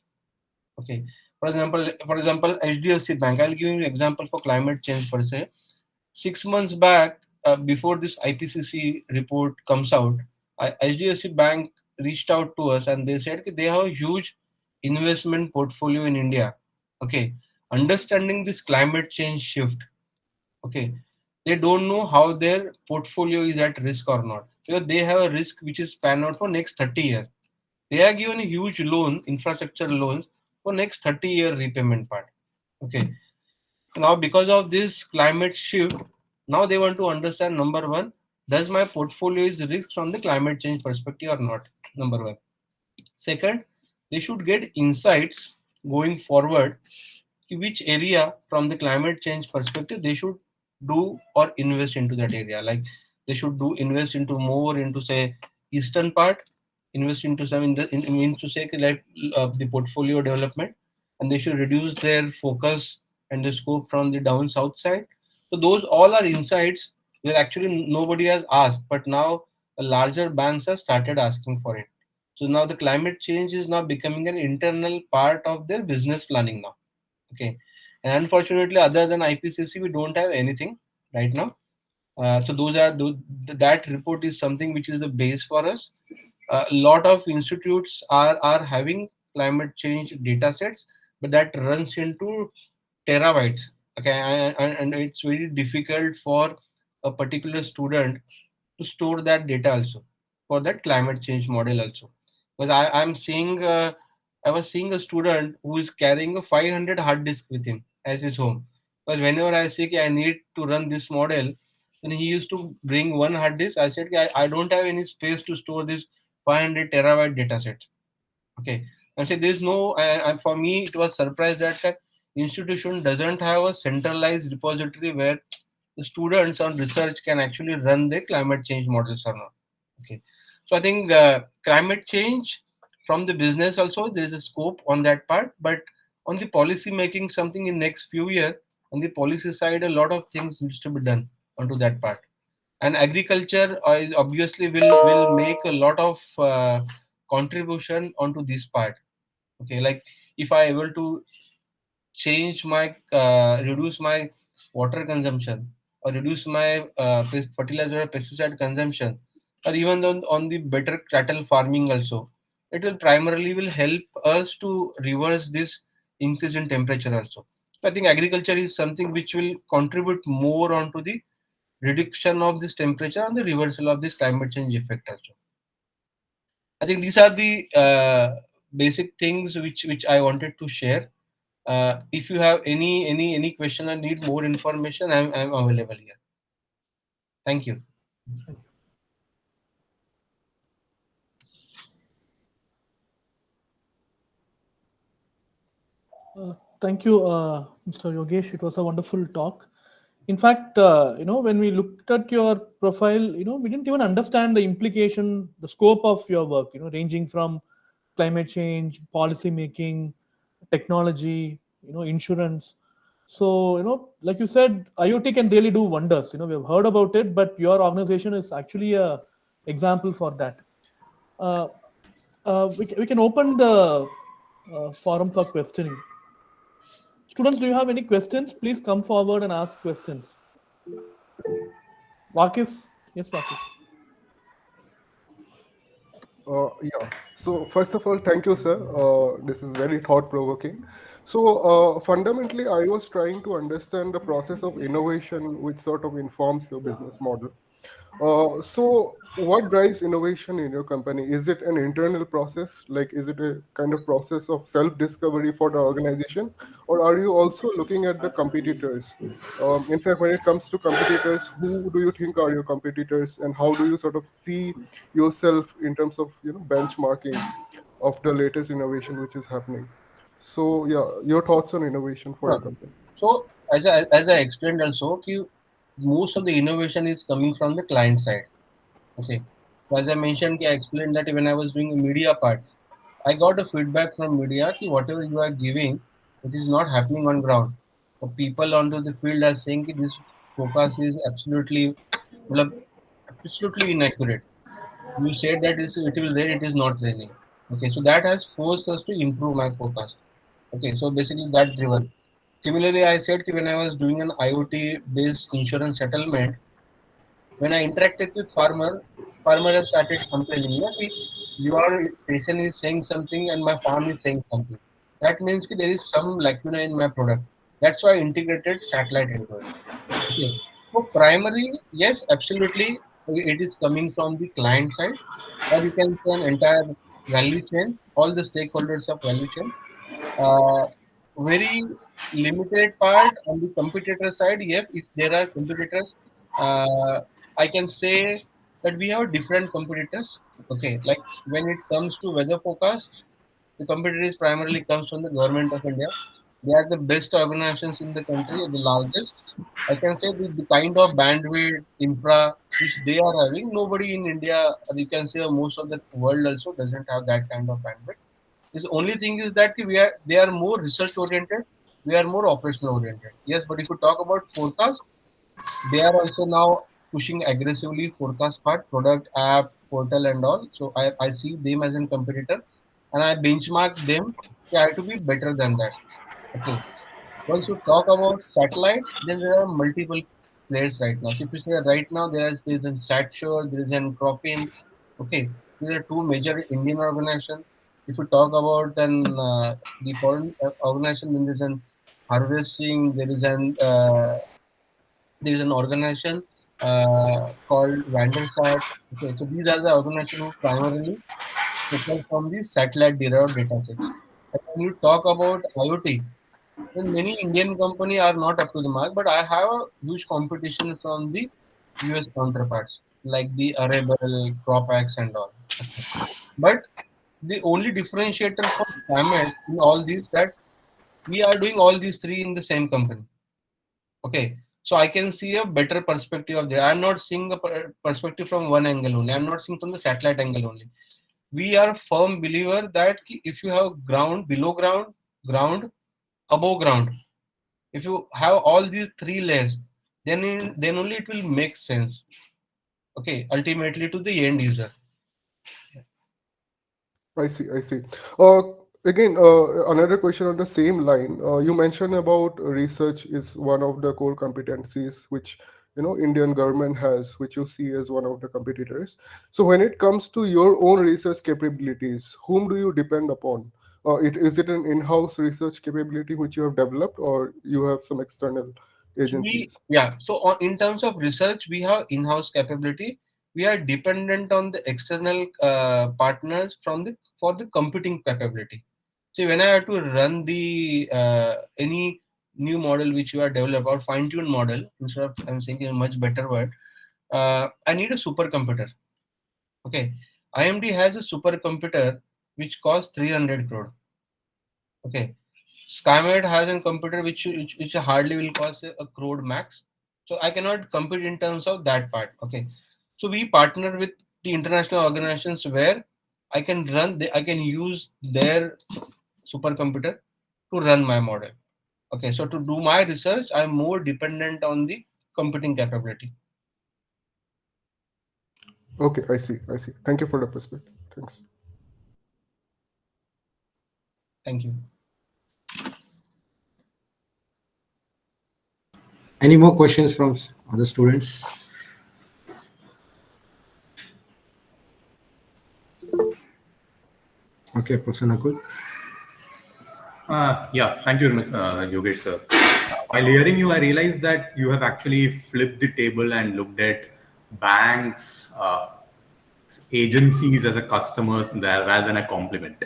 Okay, for example HDFC Bank, I'll give you an example for climate change per se. 6 months back, before this IPCC report comes out, HDFC Bank reached out to us and they said that they have a huge investment portfolio in India. Okay, understanding this climate change shift. Okay, they don't know how their portfolio is at risk or not. Because they have a risk which is pan out for next 30 years. They are given a huge loan, infrastructure loans for next 30-year repayment part. Okay, now because of this climate shift, now they want to understand, number one, does my portfolio is risk from the climate change perspective or not? Number one. Second, they should get insights going forward, which area from the climate change perspective they should do or invest into that area. Like they should do invest into more into say eastern part, invest into some in the into say like the portfolio development, and they should reduce their focus and the scope from the down south side. So those all are insights where actually nobody has asked, but now the larger banks have started asking for it. So now the climate change is now becoming an internal part of their business planning now. Okay, and unfortunately, other than IPCC, we don't have anything right now. So that report is something which is the base for us. A lot of institutes are having climate change data sets, but that runs into terabytes. Okay, and it's very difficult for a particular student to store that data also for that climate change model also. Because I was seeing a student who is carrying a 500 hard disk with him as his home. Because whenever I say "Okay, I need to run this model, then he used to bring one hard disk. I said "Okay, I don't have any space to store this 500 terabyte data set. Okay, and say there's no, and for me it was surprised that that institution doesn't have a centralized repository where the students on research can actually run their climate change models or not. Okay, so I think climate change from the business also there is a scope on that part, but on the policy making something in next few years on the policy side a lot of things needs to be done onto that part. And agriculture is obviously will make a lot of contribution onto this part. Okay, like if I able to change my reduce my water consumption or reduce my fertilizer or pesticide consumption, or even on the better cattle farming also, it will primarily will help us to reverse this increase in temperature also. So I think agriculture is something which will contribute more onto the reduction of this temperature and the reversal of this climate change effect also. I think these are the basic things which I wanted to share. If you have any question or need more information, I'm available here. Thank you. Thank you. Thank you, Mr. Yogesh. It was a wonderful talk. In fact, when we looked at your profile, we didn't even understand the implication, the scope of your work, ranging from climate change, policy making, technology, insurance. So, like you said, IoT can really do wonders. We've heard about it, but your organization is actually a example for that. Uh, we can open the forum for questioning. Students, do you have any questions? Please come forward and ask questions. Wakif? Yes, Wakif. Yeah. So first of all, thank you, sir. This is very thought-provoking. So fundamentally, I was trying to understand the process of innovation, which sort of informs your business model. So what drives innovation in your company? Is it an internal process? Like, is it a kind of process of self-discovery for the organization? Or are you also looking at the competitors? In fact, when it comes to competitors, who do you think are your competitors, and how do you sort of see yourself in terms of benchmarking of the latest innovation which is happening? So yeah, your thoughts on innovation for your Sure. company. So as I explained also, most of the innovation is coming from the client side. Okay. So as I mentioned, I explained that when I was doing the media part, I got a feedback from media कि whatever you are giving, it is not happening on ground. So people onto the field are saying कि this forecast is मतलब, absolutely inaccurate. You said that it will rain, it is not raining. Okay, so that has forced us to improve my forecast. Okay, so basically that driven. Similarly, I said when I was doing an IoT based insurance settlement, when I interacted with farmer has started complaining. Yeah, your station is saying something and my farm is saying something. That means there is some lacuna in my product. That's why I integrated satellite into it. Okay. So primary, yes, absolutely, it is coming from the client side, or you can say an entire value chain, all the stakeholders of value chain. Uh, Very limited part on the competitor side. Yes, if there are competitors, I can say that we have different competitors. Okay, like when it comes to weather forecast, the competitors primarily comes from the government of India. They are the best organizations in the country, the largest. I can say the kind of bandwidth, infra which they are having, nobody in India, or you can say most of the world also doesn't have that kind of bandwidth. The only thing is that they are more research oriented, we are more operational oriented. Yes, but if you talk about forecast, they are also now pushing aggressively forecast part, product, app, portal, and all. So I see them as a competitor, and I benchmark them. They have to be better than that. Okay. Once you talk about satellite, then there are multiple players right now. So if you say right now there's a Satshore, there is an Cropin. Okay, these are two major Indian organizations. If you talk about the foreign organization, then there's an harvesting. There is an organization called Vandersat. Okay, so these are the organizations who primarily focus on the satellite derived data sets. And when you talk about IoT, then many Indian companies are not up to the mark, but I have a huge competition from the US counterparts like the Arable, CropX, and all. Okay. But The only differentiator for Skymet in all these that we are doing all these three in the same company. Okay, so I can see a better perspective of that. I'm not seeing a perspective from one angle only. I'm not seeing from the satellite angle only. We are firm believer that if you have ground, below ground, ground, above ground, if you have all these three layers, then only it will make sense. Okay, ultimately to the end user. I see, I see. Again, another question on the same line. You mentioned about research is one of the core competencies which Indian government has, which you see as one of the competitors. So when it comes to your own research capabilities, whom do you depend upon? Is it an in-house research capability which you have developed, or you have some external agencies? So in terms of research, we have in-house capability. We are dependent on the external partners for the computing capability. See, when I have to run the any new model which you are developed or fine-tuned model, instead of I'm saying a much better word, I need a supercomputer. Okay, IMD has a supercomputer which costs 300 crore. Okay, Skymet has a computer which hardly will cost a crore max. So I cannot compete in terms of that part. Okay, so we partner with the international organizations where I can use their supercomputer to run my model. Okay, so to do my research, I'm more dependent on the computing capability. Okay, I see, I see. Thank you for the perspective. Thanks. Thank you. Any more questions from other students? Okay, Professor Nakul. Yeah, thank you very much, Yogesh sir. While hearing you, I realized that you have actually flipped the table and looked at banks, agencies as a customers there rather than a complement.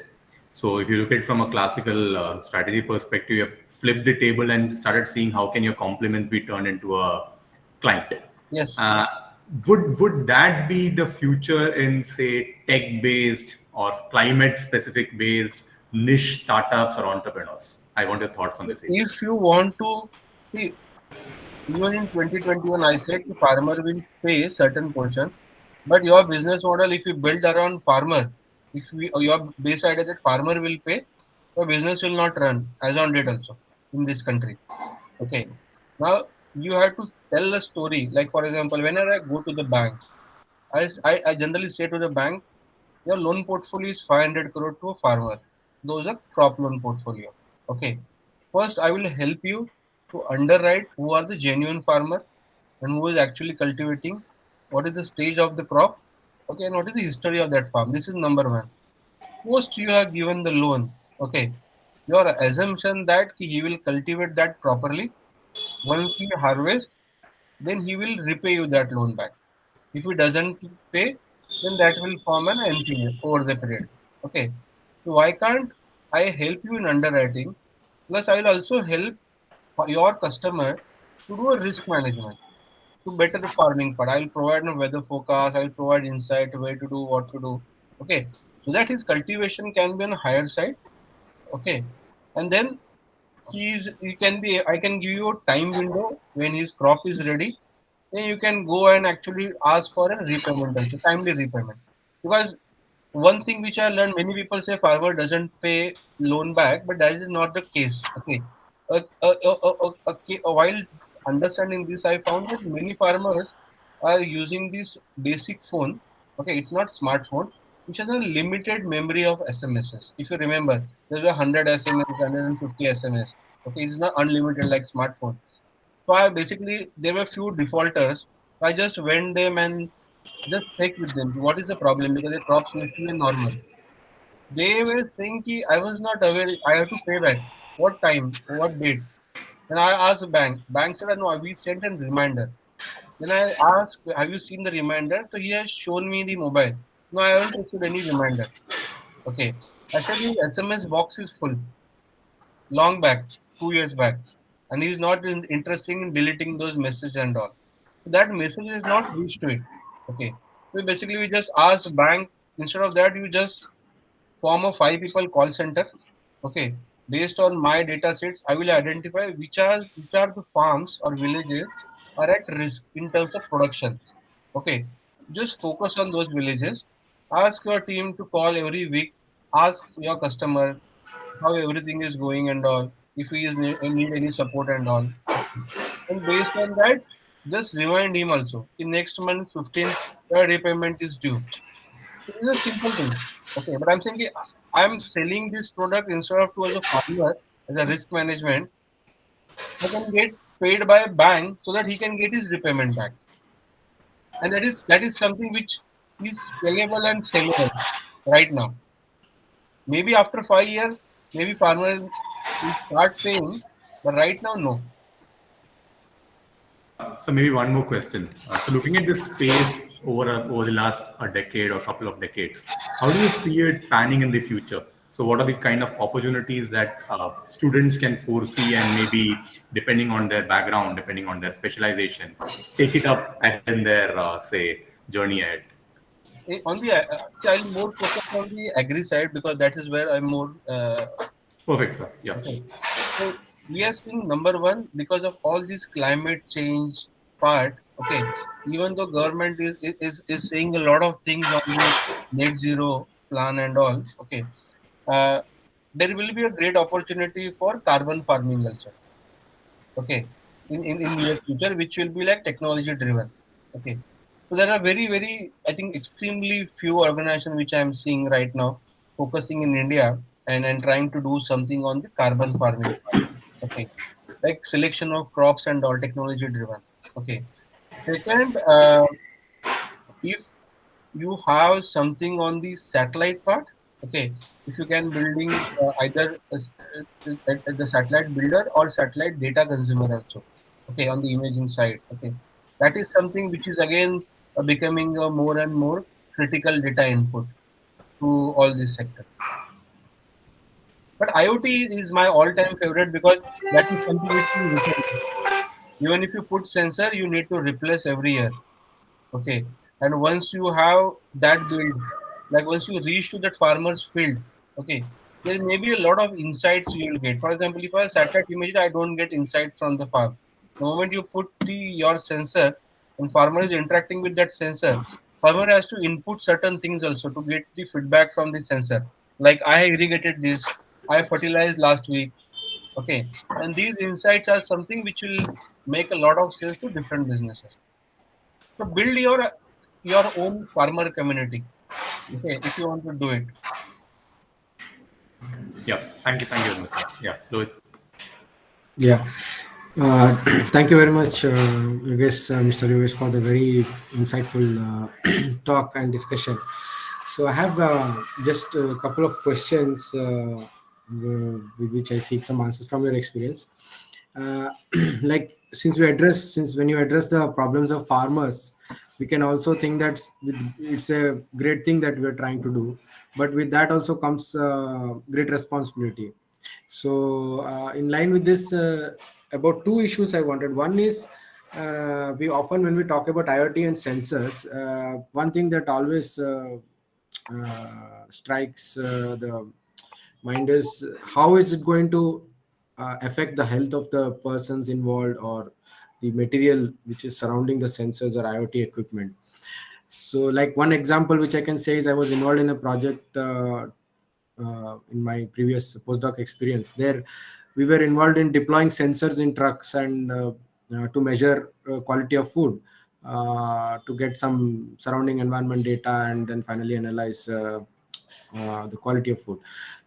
So if you look at it from a classical strategy perspective, you have flipped the table and started seeing how can your complements be turned into a client. Yes. Uh, would that be the future in say tech-based or climate-specific based niche startups or entrepreneurs? I want your thoughts on this area. If you want to see, even in 2021, I said the farmer will pay certain portion, but your business model, if you build around farmer, if your base idea that farmer will pay, your business will not run as on date also in this country. Okay. Now you have to tell a story. Like for example, whenever I go to the bank, I generally say to the bank, your loan portfolio is 500 crore to a farmer. Those are crop loan portfolio. Okay. First, I will help you to underwrite who are the genuine farmer and who is actually cultivating, what is the stage of the crop, okay, and what is the history of that farm. This is number one. Post you have given the loan, okay, your assumption that he will cultivate that properly. Once he harvest, then he will repay you that loan back. If he doesn't pay, then that will form an NPA over the period. Okay. So why can't I help you in underwriting? Plus, I will also help your customer to do a risk management, to better the farming part. I will provide a weather forecast. I will provide insight where to do, what to do. Okay. So that his cultivation can be on a higher side. Okay. And then he can be. I can give you a time window when his crop is ready, then you can go and actually ask for a repayment, also timely repayment. Because one thing which I learned, many people say farmer doesn't pay loan back, but that is not the case. Okay, while understanding this, I found that many farmers are using this basic phone. Okay, it's not smartphone, which has a limited memory of SMSs. If you remember, there's 100 SMS, 150 SMS. Okay, it's not unlimited like smartphone. So I basically there were few defaulters. So I just went them and just check with them what is the problem because the crops used to be normal. They were saying ki I was not aware I have to pay back. What time? What date? And I asked the bank. Bank said no, we sent a reminder. Then I asked, have you seen the reminder? So he has shown me the mobile. No, I haven't received any reminder. Okay. I said the SMS box is full. Long back, 2 years back, and he's not interested in deleting those messages and all. So that message is not reached to it. Okay. So basically, we just ask bank instead of that, you just form a 5 people call center. Okay, based on my data sets, I will identify which are the farms or villages are at risk in terms of production. Okay, just focus on those villages. Ask your team to call every week. Ask your customer how everything is going and all. If he is need any support and all. And based on that, just remind him also. In next month, 15th, your repayment is due. So these are simple things. Okay, but I'm saying I'm selling this product instead of to as a farmer as a risk management. I can get paid by a bank so that he can get his repayment back, and that is something which is scalable and sellable right now. Maybe after 5 years, maybe farmers will start paying, but right now no. So maybe one more question. So looking at this space over the last a decade or couple of decades, how do you see it panning in the future? So what are the kind of opportunities that students can foresee, and maybe depending on their background, depending on their specialization, take it up ahead in their say journey ahead? On the I'll more focus on the agri side because that is where I'm more Perfect, sir. Yeah. okay. So we are seeing number one because of all this climate change part. Okay, even though government is saying a lot of things on the net zero plan and all. Okay, uh, there will be a great opportunity for carbon farming also. Okay, in near future, which will be like technology driven. Okay, so there are very I think extremely few organizations which I am seeing right now focusing in India and trying to do something on the carbon farming part. Okay, like selection of crops and all technology driven. Okay, second, if you have something on the satellite part, okay, if you can building either the satellite builder or satellite data consumer also, okay, on the imaging side, okay, that is something which is again becoming a more and more critical data input to all this sector. But IoT is my all-time favorite because that is something which is recurring. Even if you put sensor, you need to replace every year. Okay, and once you have that build, like once you reach to that farmer's field, okay, there may be a lot of insights you will get. For example, if I satellite image, I don't get insight from the farm. The moment you put the your sensor and farmer is interacting with that sensor, farmer has to input certain things also to get the feedback from the sensor. Like I irrigated this, I fertilized last week, okay, and these insights are something which will make a lot of sense to different businesses. So build your own farmer community. Okay, if you want to do it. Yeah. Thank you. Thank you very much, sir. Yeah. Lohit. Yeah. Thank you very much, Mr. Yogesh, for the very insightful talk and discussion. So I have just a couple of questions with which I seek some answers from your experience. Uh, like since when you address the problems of farmers, we can also think that it's a great thing that we are trying to do, but with that also comes great responsibility. So, in line with this, about two issues I wanted. One is we often, when we talk about IoT and sensors, one thing that always strikes the mind is how is it going to affect the health of the persons involved or the material which is surrounding the sensors or IoT equipment. So, like one example which I can say is I was involved in a project in my previous postdoc experience. There, we were involved in deploying sensors in trucks and to measure quality of food, to get some surrounding environment data, and then finally analyze the quality of food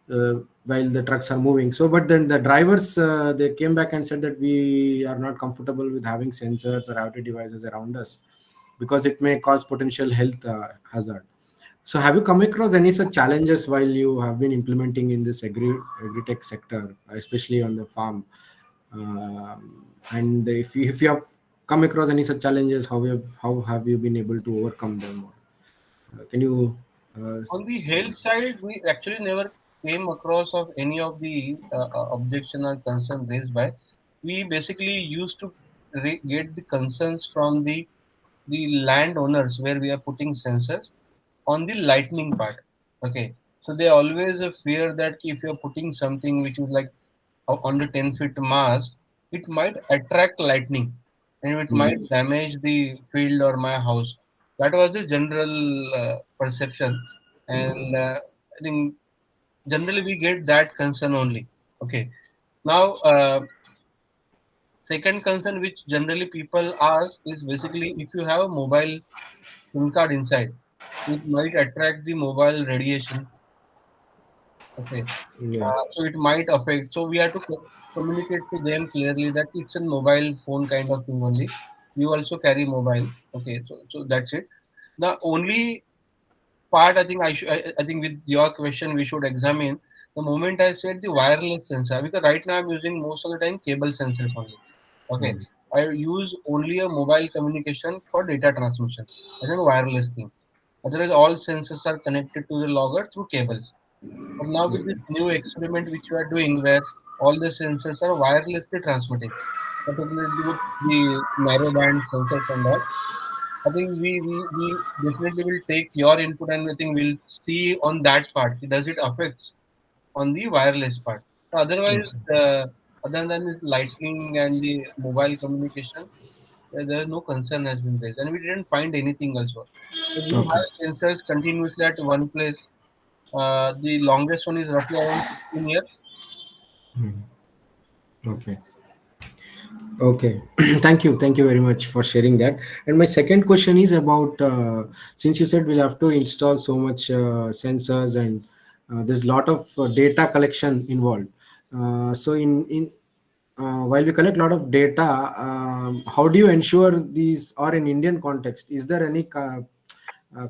while the trucks are moving. So, but then the drivers they came back and said that we are not comfortable with having sensors or IoT devices around us because it may cause potential health hazard. So, have you come across any such challenges while you have been implementing in this agri-tech sector, especially on the farm? And if you have come across any such challenges, how have you been able to overcome them? Can you? On the health side, we actually never came across of any of the objection or concern raised by. We basically used to get the concerns from the landowners where we are putting sensors on the lightning part. Okay, So they always fear that if you're putting something which is like on the 10 feet mast, it might attract lightning and it might damage the field or my house. That was the general perception. And I think generally we get that concern only. Okay. Now, second concern which generally people ask is basically if you have a mobile SIM card inside, it might attract the mobile radiation. Okay. Yeah. So it might affect. So we have to communicate to them clearly that it's a mobile phone kind of thing only. You also carry mobile. Okay. So that's it. The only part I think with your question we should examine the moment I said the wireless sensor, because right now I'm using most of the time cable sensors only. Okay. I use only a mobile communication for data transmission. I don't wireless thing. Otherwise, all sensors are connected to the logger through cables. But now with this new experiment which we are doing, where all the sensors are wirelessly transmitting, particularly with the narrowband sensors and all, I think we definitely will take your input and I think we'll see on that part. Does it affect on the wireless part? Otherwise, other than this lightning and the mobile communication, there is no concern has been raised, and we didn't find anything also. So we Okay. have sensors continuously at one place. The longest one is roughly around 16 years. Okay. Okay. Thank you very much for sharing that. And my second question is about, since you said we'll have to install so much sensors, and there's a lot of data collection involved. So in while we collect a lot of data, how do you ensure these are in Indian context? Is there any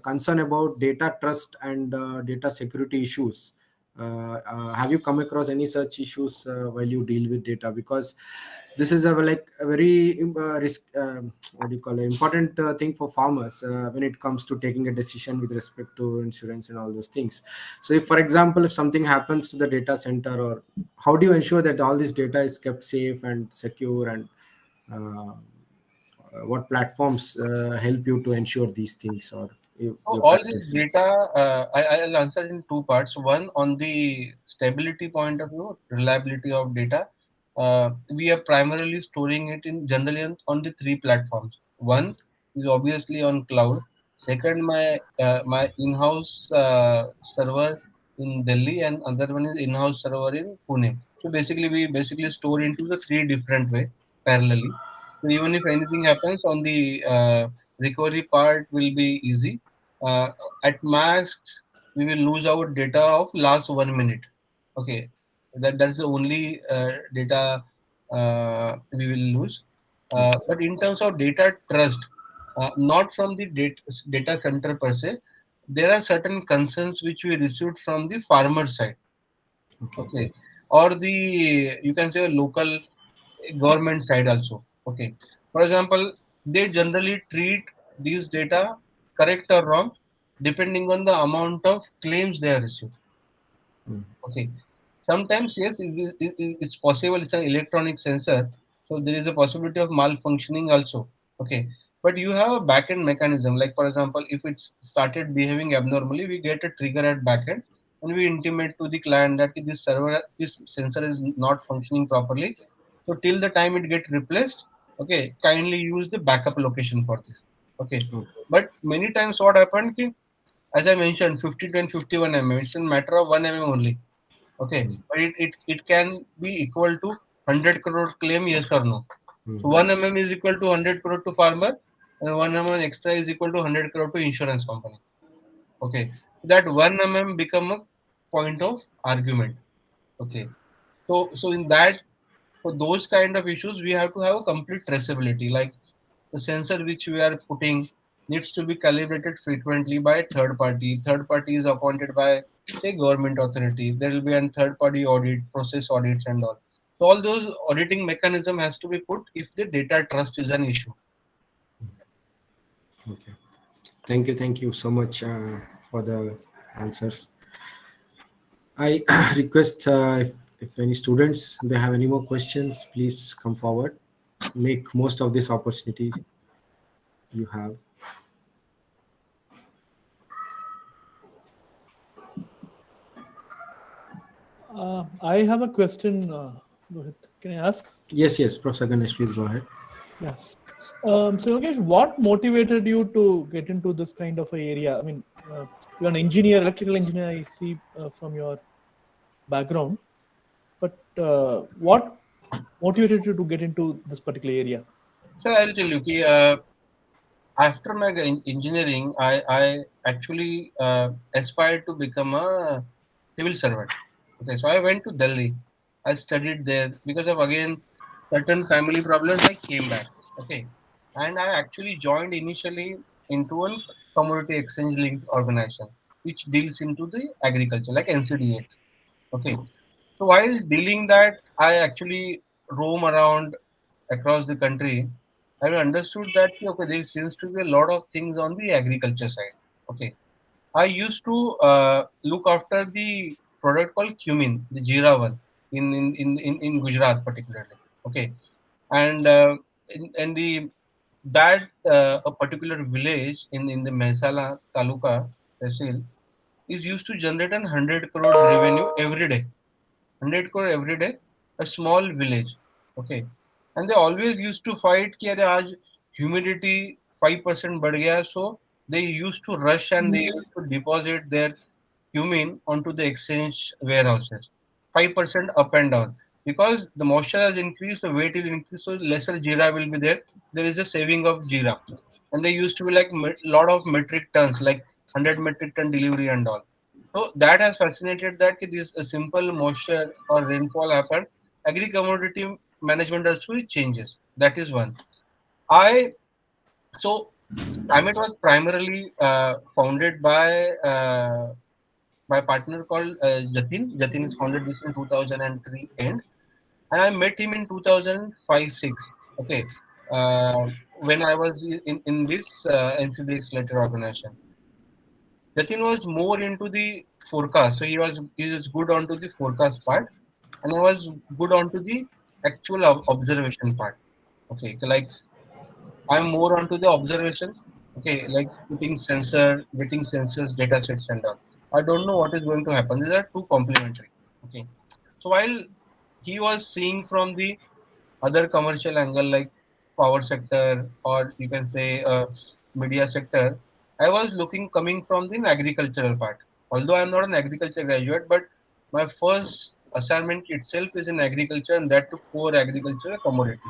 concern about data trust and data security issues? Have you come across any such issues while you deal with data? Because this is a very risk, what do you call it, important thing for farmers when it comes to taking a decision with respect to insurance and all those things. So if, for example, if something happens to the data center, or how do you ensure that all this data is kept safe and secure, and uh, what platforms help you to ensure these things, or So your all this practice? data, I'll answer in two parts. One, on the stability point of view, reliability of data, we are primarily storing it in generally on the three platforms. One is obviously on cloud. Second, my in-house server in Delhi, and other one is in-house server in Pune. So basically, we basically store into the three different way parallelly. So even if anything happens on the recovery part, will be easy. uh, at max we will lose our data of last 1 minute. Okay, that's the only data we will lose. But in terms of data trust, not from the data center per se, there are certain concerns which we received from the farmer side. Okay. Okay, or the, you can say, local government side also. Okay, for example, they generally treat these data correct or wrong depending on the amount of claims they have received. Okay, sometimes yes, it's possible, it's an electronic sensor, so there is a possibility of malfunctioning also. Okay, but you have a backend mechanism, like for example, if it's started behaving abnormally, we get a trigger at backend and we intimate to the client that this sensor is not functioning properly, so till the time it get replaced, okay, kindly use the backup location for this. Okay, Okay. but many times what happened ki, as I mentioned, 52 and 51 mm, it's a matter of 1 mm only. Okay, but it can be equal to 100 crore claim, yes or no. So 1 mm is equal to 100 crore to farmer, and 1 mm extra is equal to 100 crore to insurance company. Okay, that 1 mm become a point of argument. Okay, so in that, for those kind of issues, we have to have a complete traceability. Like the sensor which we are putting needs to be calibrated frequently by a third party. Third party is appointed by, say, government authorities. There will be a third party audit, process audits and all. So all those auditing mechanism has to be put if the data trust is an issue. Okay. Thank you so much for the answers. I request, if any students they have any more questions, please come forward. Make most of this opportunity you have. I have a question. Rohit. Can I ask? Yes, Professor Ganesh, please go ahead. Yes. So Yogesh, what motivated you to get into this kind of a area? I mean, you're an engineer, electrical engineer. I see from your background, but what motivated you to get into this particular area? So I'll tell you, after my engineering, I actually aspired to become a civil servant. Okay, so I went to Delhi. I studied there because of again certain family problems. I came back. Okay, and I actually joined initially into a commodity exchange linked organization which deals into the agriculture like NCDX. Okay, so while dealing that, I actually roam around across the country. I understood that okay, there seems to be a lot of things on the agriculture side. Okay, I used to look after the product called cumin, the jeera one, in Gujarat particularly. Okay, and in the that a particular village in the Mehsala Taluka Tehsil is used to generate an 100 crore revenue every day. 100 crore every day, a small village. Okay, and they always used to fight कि अरे आज humidity 5% बढ़ गया, so they used to rush and they used to deposit their cumin onto the exchange warehouses, 5% up and down, because the moisture has increased, the weight will increase, so lesser jeera will be there. There is a saving of jeera, and they used to be like lot of metric tons, like 100 metric ton delivery and all. So that has fascinated that ki this a simple moisture or rainfall happen. Agri commodity management also changes. That is one. I so Climate was primarily founded by my partner called Jatin. Jatin is founded this in 2003 end, and I met him in 2005-6. Okay, when I was in this NCDX letter organization. Jatin was more into the forecast, so he was good onto the forecast part, and I was good onto the actual observation part. Okay, so like I'm more onto the observation. Okay, like getting sensors, data sets, and all. I don't know what is going to happen. These are two complementary. Okay, so while he was seeing from the other commercial angle like power sector or you can say media sector, I was looking coming from the agricultural part. Although I'm not an agriculture graduate, but my first assignment itself is in agriculture and that to core agricultural commodities.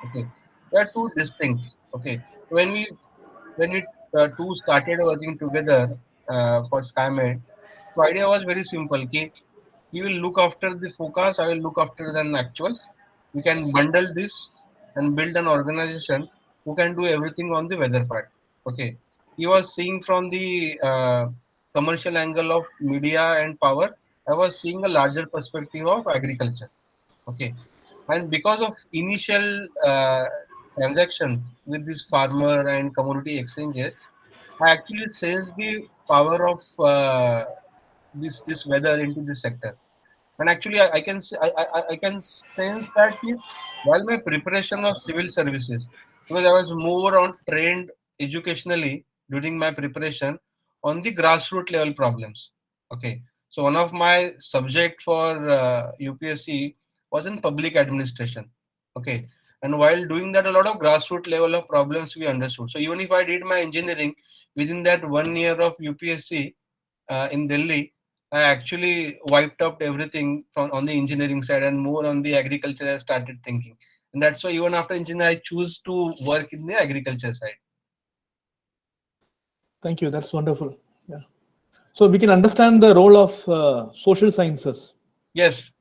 Okay, they are two distinct. Okay, when we two started working together for Skymet, the idea was very simple. Ki he will look after the forecast, I will look after the actuals. We can bundle this and build an organization who can do everything on the weather part. Okay. He was seeing from the commercial angle of media and power. I was seeing a larger perspective of agriculture. Okay. And because of initial transactions with this farmer and commodity exchanges, I actually sensed the power of this weather into this sector. And actually, I can sense that while my preparation of civil services, because I was more on trained educationally during my preparation on the grassroots level problems. Okay, so one of my subject for UPSC was in public administration. Okay, and while doing that, a lot of grassroots level of problems we understood. So even if I did my engineering within that 1 year of UPSC in Delhi, I actually wiped out everything from on the engineering side and more on the agriculture. I started thinking, and that's why even after engineering, I choose to work in the agriculture side. Thank you. That's wonderful. Yeah. So we can understand the role of social sciences. Yes,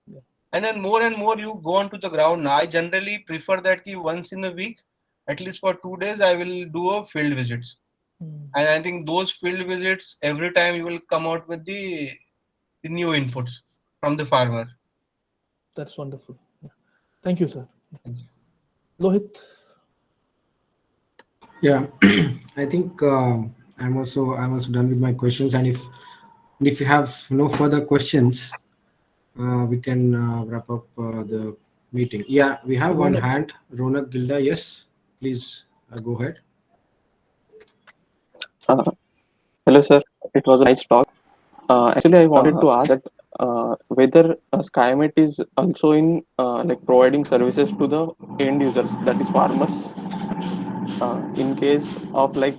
Yeah. and then more and more you go onto the ground. I generally prefer that once in a week, at least for 2 days, I will do a field visits, and I think those field visits every time you will come out with the new inputs from the farmer. That's wonderful. Yeah. Thank you, sir. Thank you. Lohit. Yeah, I think I'm also done with my questions, and if you have no further questions, we can wrap up the meeting. Yeah, we have one Ronak. hand, Ronak Gilda. Yes, please go ahead. Uh, Hello, sir. It was a nice talk. Actually, I wanted to ask that whether Skymet is also in like providing services to the end users, that is farmers. In case of like,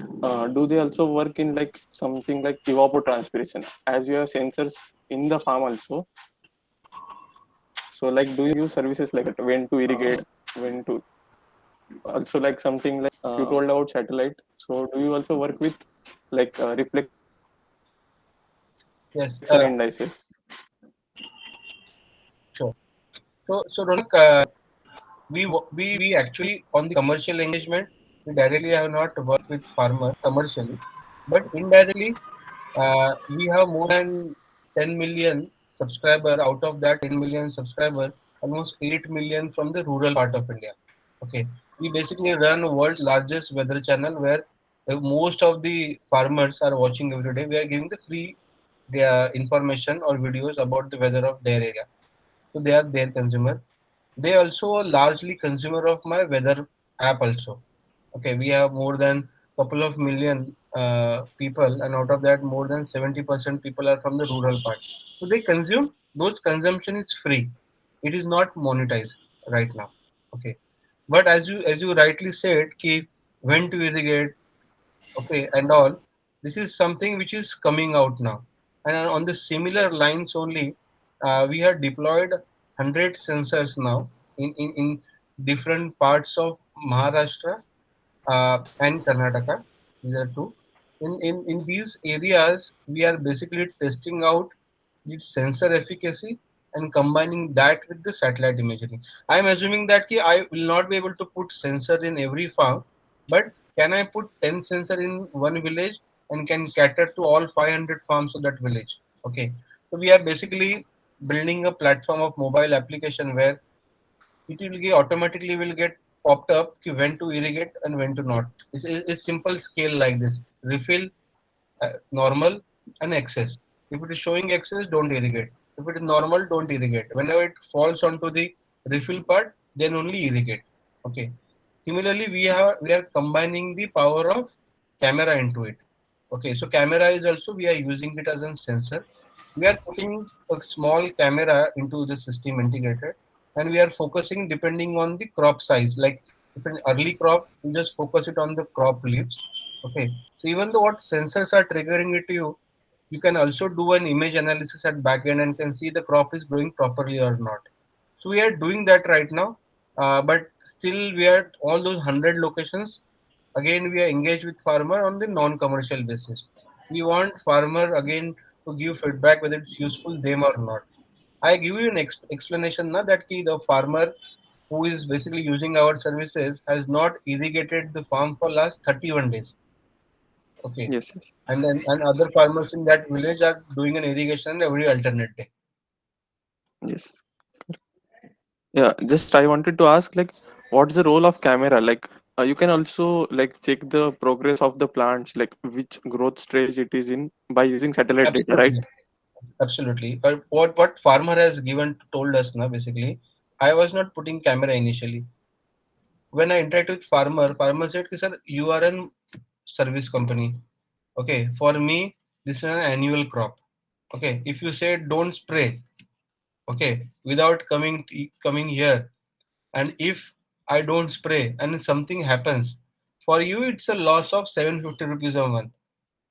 do they also work in like something like evapotranspiration, as you have sensors in the farm also? So like, do you give services like that, when to irrigate, when to also like something like you told about satellite? So do you also work with like reflection Yes, indices? sure. So Ronak, we actually on the commercial engagement, we directly have not worked with farmers commercially, but indirectly, we have more than 10 million subscriber. Out of that 10 million subscriber, almost 8 million from the rural part of India. Okay, we basically run world's largest weather channel where most of the farmers are watching every day. We are giving the free information or videos about the weather of their area. So they are their consumer. They also are largely consumer of my weather app also. Okay, we have more than couple of million people, and out of that more than 70% people are from the rural part. So they consume, those consumption is free, it is not monetized right now. Okay, but as you rightly said, ki when to irrigate, okay, and all, this is something which is coming out now. And on the similar lines only, we have deployed 100 sensors now in different parts of Maharashtra and Karnataka. These are two. In these areas, we are basically testing out its sensor efficacy and combining that with the satellite imagery. I am assuming that ki I will not be able to put sensor in every farm, but can I put 10 sensor in one village and can cater to all 500 farms of that village? Okay. So we are basically building a platform of mobile application where it will get automatically will get popped up ki when to irrigate and when to not. It's simple scale like this. Refill, normal, and excess. If it is showing excess, don't irrigate. If it is normal, don't irrigate. Whenever it falls onto the refill part, then only irrigate. Okay. Similarly, we are combining the power of camera into it. Okay, so camera is also, we are using it as a sensor. We are putting a small camera into the system integrated, and we are focusing depending on the crop size. Like if an early crop, you just focus it on the crop leaves. Okay, so even though what sensors are triggering it to you, you can also do an image analysis at backend and can see the crop is growing properly or not. So we are doing that right now, but still we are at all those 100 locations. Again, we are engaged with farmer on the non-commercial basis. We want farmer again to give feedback whether it's useful them or not. I give you an explanation now that the farmer who is basically using our services has not irrigated the farm for last 31 days. Okay, Yes, yes, and other farmers in that village are doing an irrigation every alternate day. yes. Yeah, just I wanted to ask like, what's the role of camera? Like, you can also like check the progress of the plants, like which growth stage it is in by using satellite data, right? Absolutely. Absolutely. But what farmer has given told us now basically, I was not putting camera initially. When I interact with farmer, farmer said, "Ki, sir, you are an service company. Okay, for me, this is an annual crop. Okay, if you say don't spray, okay, without coming here, and if I don't spray and something happens, for you it's a loss of 750 rupees a month.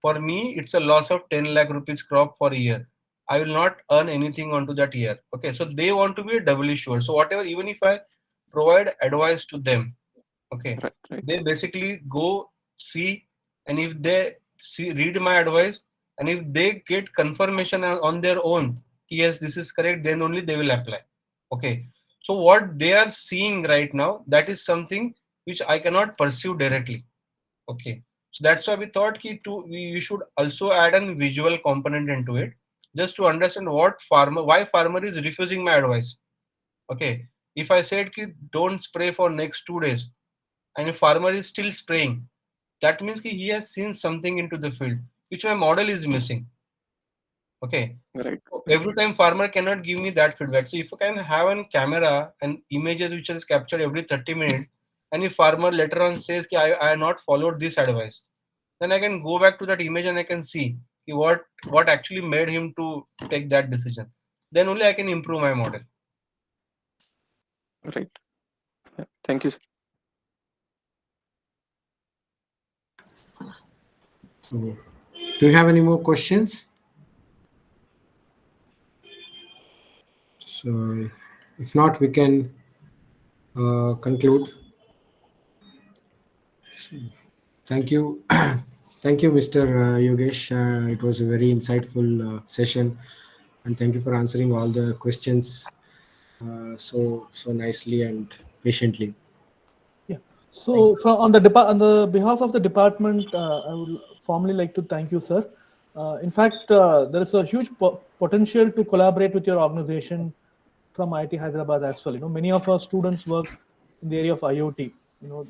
For me, it's a loss of 10 lakh rupees crop for a year. I will not earn anything onto that year. Okay, so they want to be doubly sure. So whatever, even if I provide advice to them, okay, Right, right, they basically go see, and if they see read my advice, and if they get confirmation on their own, yes, this is correct, then only they will apply. Okay, so what they are seeing right now, that is something which I cannot pursue directly. Okay, so that's why we thought we should also add a visual component into it, just to understand why farmer is refusing my advice. Okay, if I said ki don't spray for next 2 days, and a farmer is still spraying, that means he has seen something into the field, which my model is missing. Okay, right, so right, every time farmer cannot give me that feedback. So if I can have a camera and images which is captured every 30 minutes, and if farmer later on says I have not followed this advice, then I can go back to that image and I can see what actually made him to take that decision. then only I can improve my model. Right. Yeah. Thank you, sir. So, do you have any more questions? So, if not, we can conclude. Thank you. Thank you, Mr. Yogesh. It was a very insightful session, and thank you for answering all the questions so nicely and patiently. Yeah. So, on the behalf of the department, I would formally like to thank you, sir. In fact, there is a huge potential to collaborate with your organization from IIT Hyderabad as well. Many of our students work in the area of IoT.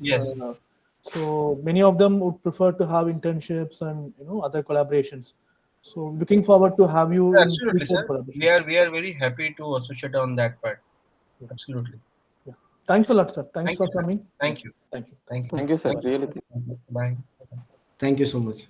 Yes. So many of them would prefer to have internships and other collaborations. So looking forward to have you in Absolutely, future sir. collaborations. We are very happy to associate on that part. Absolutely. Yeah. Thanks a lot, sir. Thanks Thank for you, sir. coming. Thank you. Thank you. Thank you. Thank you, sir. Thank you. Really. Bye. Thank you so much.